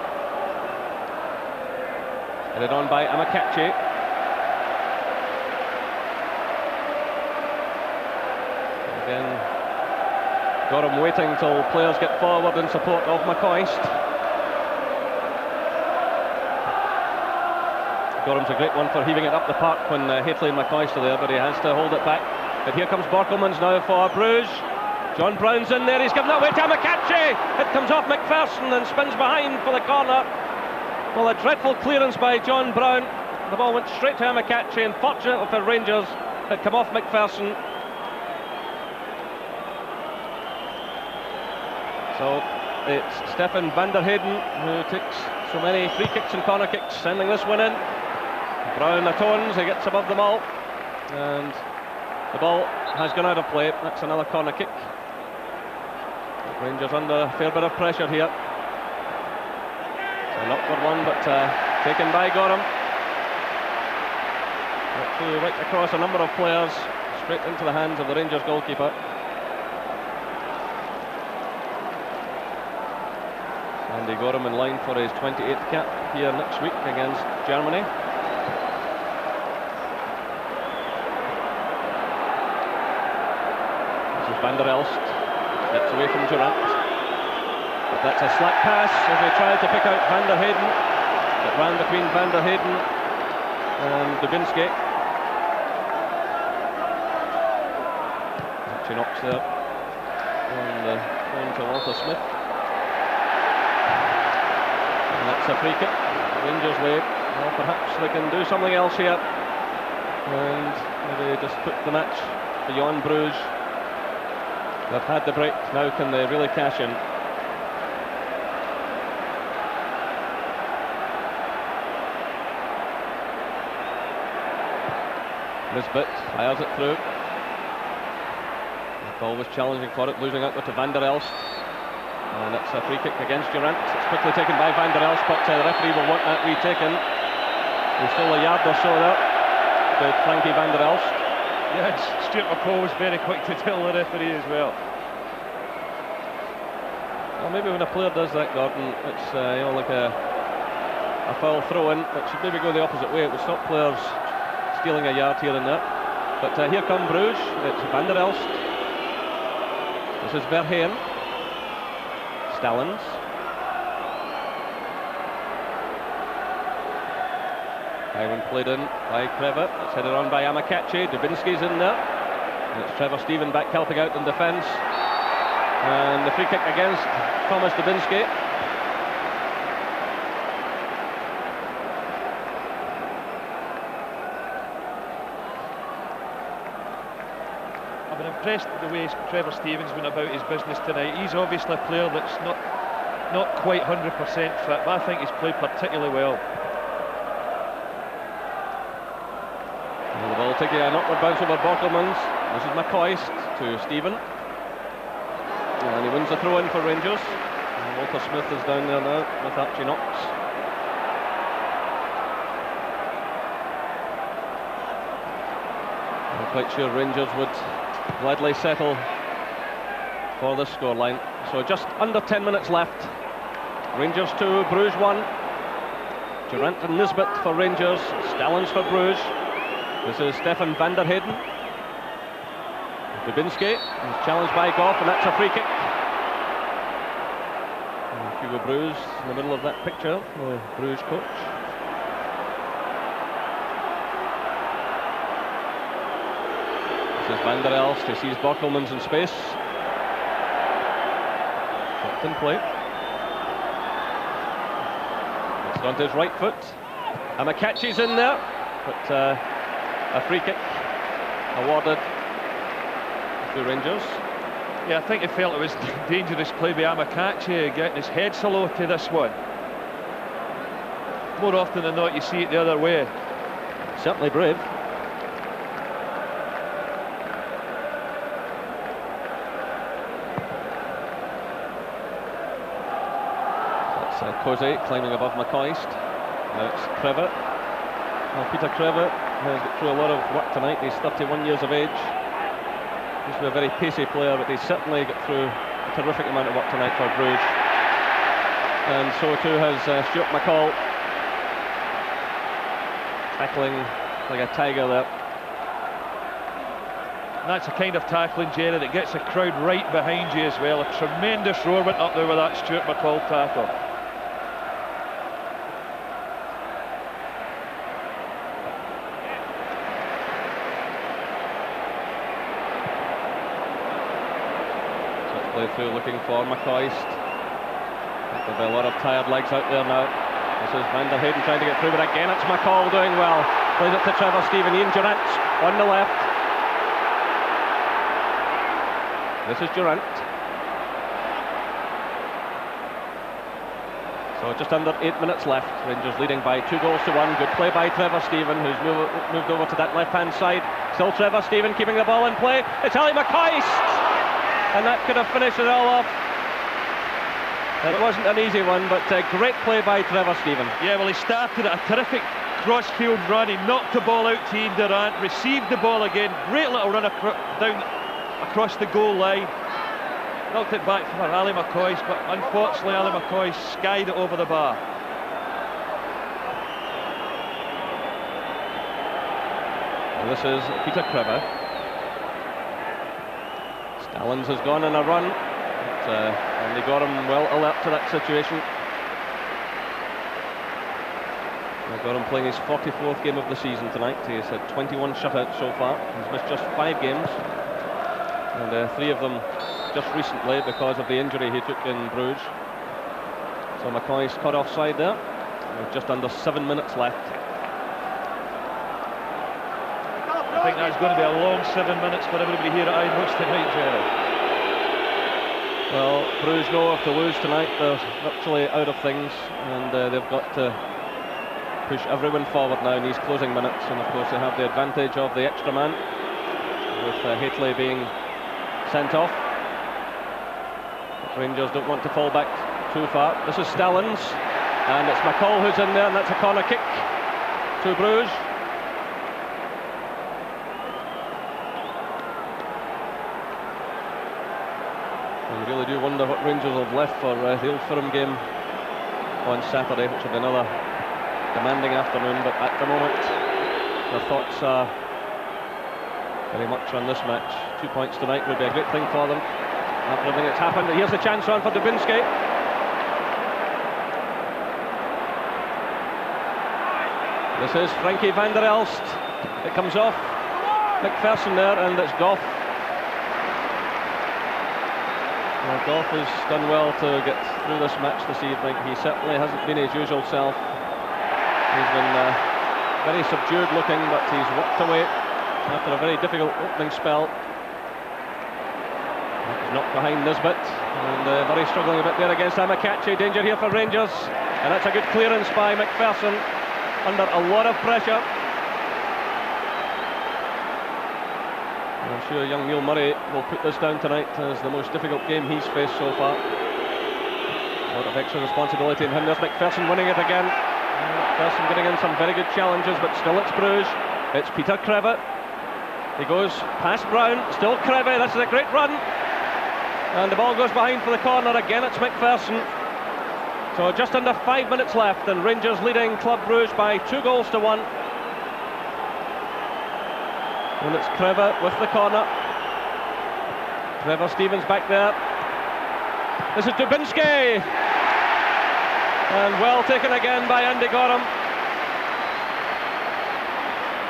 Headed on by Amakachi. Again, Gorham waiting till players get forward in support of McCoist. Gorham's a great one for heaving it up the park when Hateley and McCoist are there, but he has to hold it back. But here comes Borkelmans now for Bruges. John Brown's in there, he's given it away to Amakachi. It comes off McPherson and spins behind for the corner. Well, a dreadful clearance by John Brown. The ball went straight to Amakachi, and fortunately for Rangers, it come off McPherson. So it's Stefan van der Heyden who takes so many free kicks and corner kicks, sending this one in. Brown atones, he gets above them all, and the ball has gone out of play. That's another corner kick. Rangers under a fair bit of pressure here. It's an upward one, but taken by Gorham. Actually right across a number of players, straight into the hands of the Rangers goalkeeper. Andy Gorham in line for his 28th cap here next week against Germany. This is Van der Elst, gets away from Durant. But that's a slack pass as they tried to pick out Van der Heyden. It ran between Van der Heyden and Dubinsky. She knocks there on the phone to Walter Smith. And that's a free kick, Rangers way. Well, perhaps they can do something else here and maybe just put the match beyond Bruges. They've had the break, now can they really cash in? Nisbet fires it through. Always challenging for it, losing out to Van der Elst. And it's a free kick against Durant. It's quickly taken by Van der Elst, but the referee will want that retaken. There's still a yard or so there to Frankie Van der Elst. Yeah, Stuart McCall was very quick to tell the referee as well. Well, maybe when a player does that, Gordon, it's you know, like a foul throw-in, it should maybe go the opposite way. It would stop players stealing a yard here and there. But here come Bruges. It's Van der Elst. This is Verheyen. Stallings. High one played in by Kreva. It's headed on by Amakachi. Dubinsky's in there. And it's Trevor Steven back helping out in defence. And the free kick against Thomas Dubinsky. I've been impressed with the way Trevor Stevens went about his business tonight. He's obviously a player that's not quite 100% fit, but I think he's played particularly well. And the ball taking an upward bounce over Borkelmans. This is McCoist to Stephen. And he wins the throw-in for Rangers. And Walter Smith is down there now with Archie Knox. I'm quite sure Rangers would gladly settle for this scoreline. So just under 10 minutes left. Rangers 2, Bruges 1. Durant and Nisbet for Rangers, Stallings for Bruges. This is Stefan van der Heyden. Dubinsky is challenged by Goff, and that's a free kick. And Hugo Bruges in the middle of that picture, the Bruges coach. This is Van der Elst, he sees Borkelmans in space. Kept in play. It's onto his right foot. Amakachi's in there, but a free kick awarded to Rangers. Yeah, I think he felt it was dangerous play by Amakachi, getting his head solo to this one. More often than not, you see it the other way. Certainly brave. Koze climbing above McCoist. Now it's Kreva. Well, Peter Kreva has got through a lot of work tonight. He's 31 years of age. He's been a very pacey player, but he's certainly got through a terrific amount of work tonight for Bruges. And so too has Stuart McCall, tackling like a tiger there. And that's the kind of tackling, Jerry, that gets the crowd right behind you as well. A tremendous roar went up there with that Stuart McCall tackle. Through looking for McCoist. There'll be a lot of tired legs out there now. This is Van der Heyden trying to get through, but again it's McCall doing well. Plays it to Trevor Steven. Ian Durant on the left. This is Durant. So just under 8 minutes left. Rangers leading by 2-1. Good play by Trevor Steven, who's moved over to that left-hand side. Still Trevor Steven keeping the ball in play. It's Ali McCoist! And that could have finished it all off. It wasn't an easy one, but a great play by Trevor Steven. Yeah, well, he started at a terrific cross-field run. He knocked the ball out to Ian Durant, received the ball again. Great little run down across the goal line. Knocked it back for Ali McCoist, but unfortunately Ali McCoist skied it over the bar. And this is Peter Kreva. Stallings has gone on a run, but, and they got him well alert to that situation. They got him playing his 44th game of the season tonight. He's had 21 shutouts so far. He's missed just 5 games, and 3 of them just recently because of the injury he took in Bruges. So McCoy's caught offside there, with just under 7 minutes left. I think that's going to be a long 7 minutes for everybody here at Ibrox tonight, Jerry. Well, Bruges know if they lose tonight, they're virtually out of things, and they've got to push everyone forward now in these closing minutes. And of course, they have the advantage of the extra man, with Hateley being sent off. But Rangers don't want to fall back too far. This is Stallings, and it's McCall who's in there, and that's a corner kick to Bruges. You really do wonder what Rangers have left for the Old Firm game on Saturday, which will be another demanding afternoon, but at the moment their thoughts are very much on this match. 2 points tonight would be a great thing for them after everything that's happened. Here's the chance on for Dubinsky. This is Frankie van der Elst. It comes off McPherson there, and it's Goff. Well, Goff has done well to get through this match this evening. He certainly hasn't been his usual self. He's been very subdued looking, but he's worked away after a very difficult opening spell. He's knocked behind Nisbet, and very struggling a bit there against Amakachi. Danger here for Rangers, and that's a good clearance by McPherson under a lot of pressure. I'm sure young Neil Murray will put this down tonight as the most difficult game he's faced so far. A lot of extra responsibility in him. There's McPherson winning it again. McPherson getting in some very good challenges, but still it's Brugge. It's Peter Crevitt. He goes past Brown, still Crevitt. This is a great run. And the ball goes behind for the corner. Again it's McPherson. So just under 5 minutes left, and Rangers leading Club Brugge by 2-1. And it's Crevitt with the corner. Trevor Stevens back there. This is Dubinsky. And well taken again by Andy Gorham.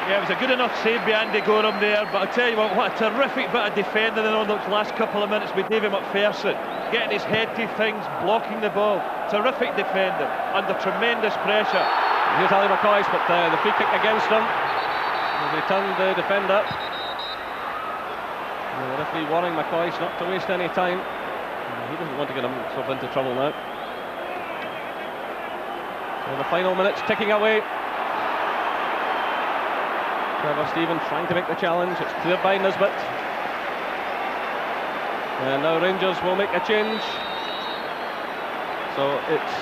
Yeah, it was a good enough save by Andy Gorham there, but I tell you what a terrific bit of defending on those last couple of minutes with David McPherson. Getting his head to things, blocking the ball. Terrific defending under tremendous pressure. Here's Ali McCoy, but the free kick against him. As he turned the defender. The referee warning McCoy not to waste any time. He doesn't want to get himself into trouble now. So the final minutes ticking away. Trevor Stevens trying to make the challenge. It's cleared by Nisbet. And now Rangers will make a change. So it's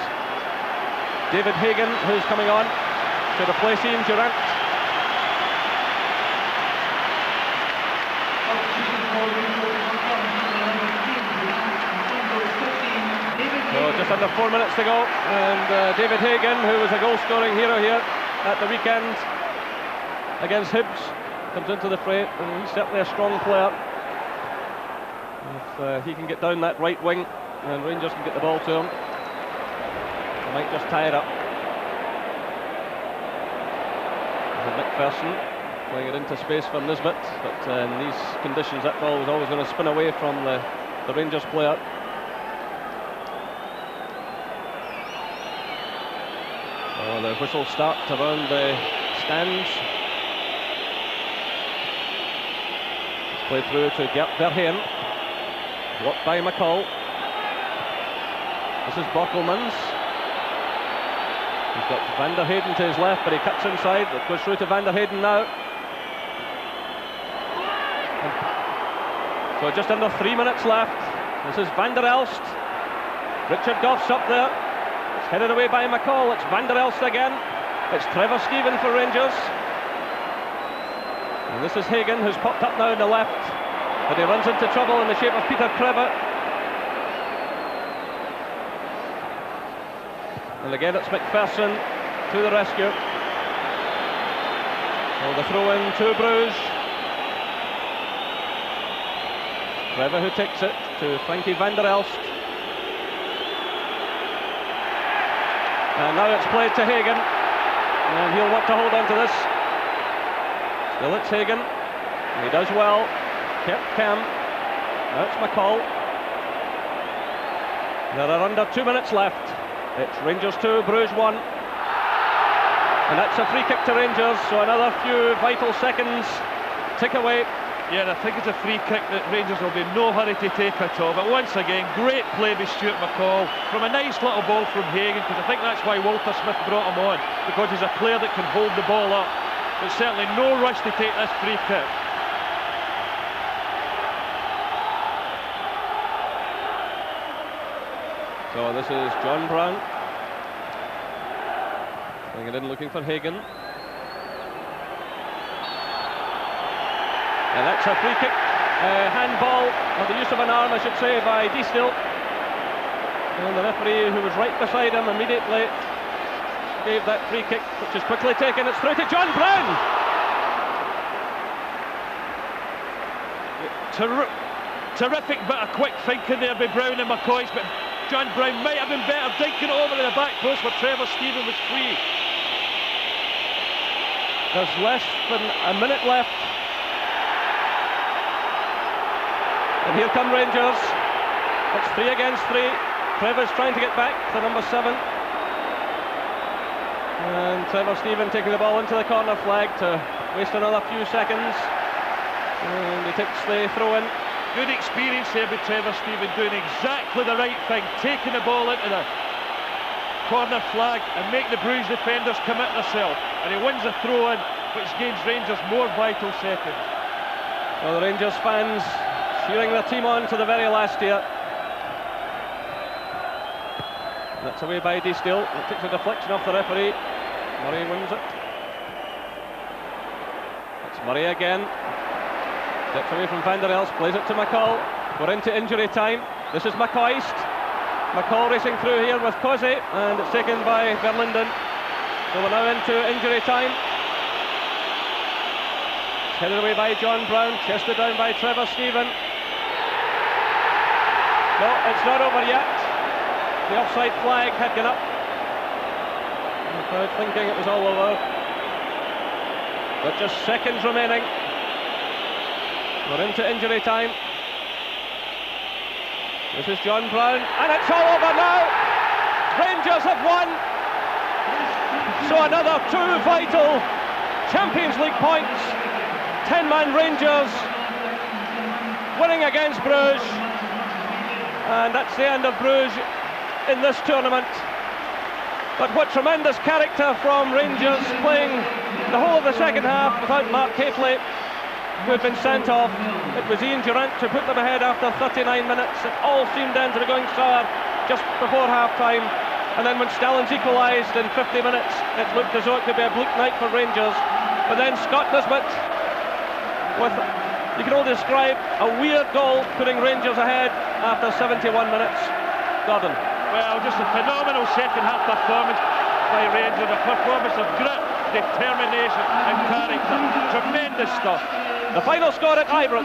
David Hagan who's coming on to replace Ian Durant. So just under 4 minutes to go, and David Hagan, who was a goal-scoring hero here at the weekend against Hibs, comes into the fray, and he's certainly a strong player. If he can get down that right wing, and Rangers can get the ball to him, they might just tie it up. McPherson playing it into space for Nisbet, but in these conditions that ball was always going to spin away from the Rangers player. So the whistle starts around the stands. It's played through to Gert Verheyen, blocked by McCall. This is Bockelmans. He's got Van der Heyden to his left, but he cuts inside. It goes through to Van der Heyden now. So just under 3 minutes left. This is Van der Elst. Richard Goff's up there. It's headed away by McCall. It's Van der Elst again. It's Trevor Stephen for Rangers. And this is Hagan, who's popped up now on the left. But he runs into trouble in the shape of Peter Crevitt. And again it's McPherson to the rescue. So the throw in to Brugge. Trevor who takes it to Frankie van der Elst. And now it's played to Hagan. And he'll want to hold on to this. Still it's Hagan. He does well. Kept Cam. Now it's McCall. There are under 2 minutes left. It's Rangers 2, Bruges 1. And that's a free kick to Rangers, so another few vital seconds tick away. Yeah, and I think it's a free kick that Rangers will be in no hurry to take at all. But once again, great play by Stuart McCall from a nice little ball from Hagan, because I think that's why Walter Smith brought him on, because he's a player that can hold the ball up. But certainly no rush to take this free kick. So this is John Brown. Bring it in looking for Hagan. And that's a free kick handball, or the use of an arm I should say, by Diestel. And the referee, who was right beside him, immediately gave that free kick, which is quickly taken. It's through to John Brown. Terrific bit of quick thinking there by Brown and McCoy's, but John Brown might have been better dinking it over to the back post where Trevor Stephen was free. There's less than a minute left. And here come Rangers. It's 3 against 3. Trevor's trying to get back to number 7. And Trevor Stephen taking the ball into the corner flag to waste another few seconds. And he takes the throw in. Good experience there with Trevor Stephen, doing exactly the right thing, taking the ball into the corner flag and making the Bruges defenders commit themselves. And he wins the throw in, which gains Rangers more vital seconds. Well, the Rangers fans cheering their team on to the very last year. That's away by Diestel. It takes a deflection off the referee. Murray wins it. It's Murray again. Steps away from Van der Elst, plays it to McCall. We're into injury time. This is McCoist. McCall racing through here with Cossey, and it's taken by Verlinden. So we're now into injury time. It's headed away by John Brown, chested down by Trevor Stephen. No, it's not over yet. The offside flag had gone up. The crowd thinking it was all over. But just seconds remaining. We're into injury time. This is John Brown, and it's all over now. Rangers have won. So another 2 vital Champions League points. 10-man Rangers winning against Bruges. And that's the end of Bruges in this tournament. But what tremendous character from Rangers, playing the whole of the second half without Mark Hateley, who had been sent off. It was Ian Durant who put them ahead after 39 minutes. It all seemed then to be going sour just before half-time. And then when Stellings equalised in 50 minutes, it looked as though it could be a bleak night for Rangers. But then Scott Nisbet, with, you can only describe, a weird goal, putting Rangers ahead after 71 minutes. Gordon. Well, just a phenomenal second half performance by Rangers. A performance of grit, determination and character. Tremendous stuff. The final score at Ibrox.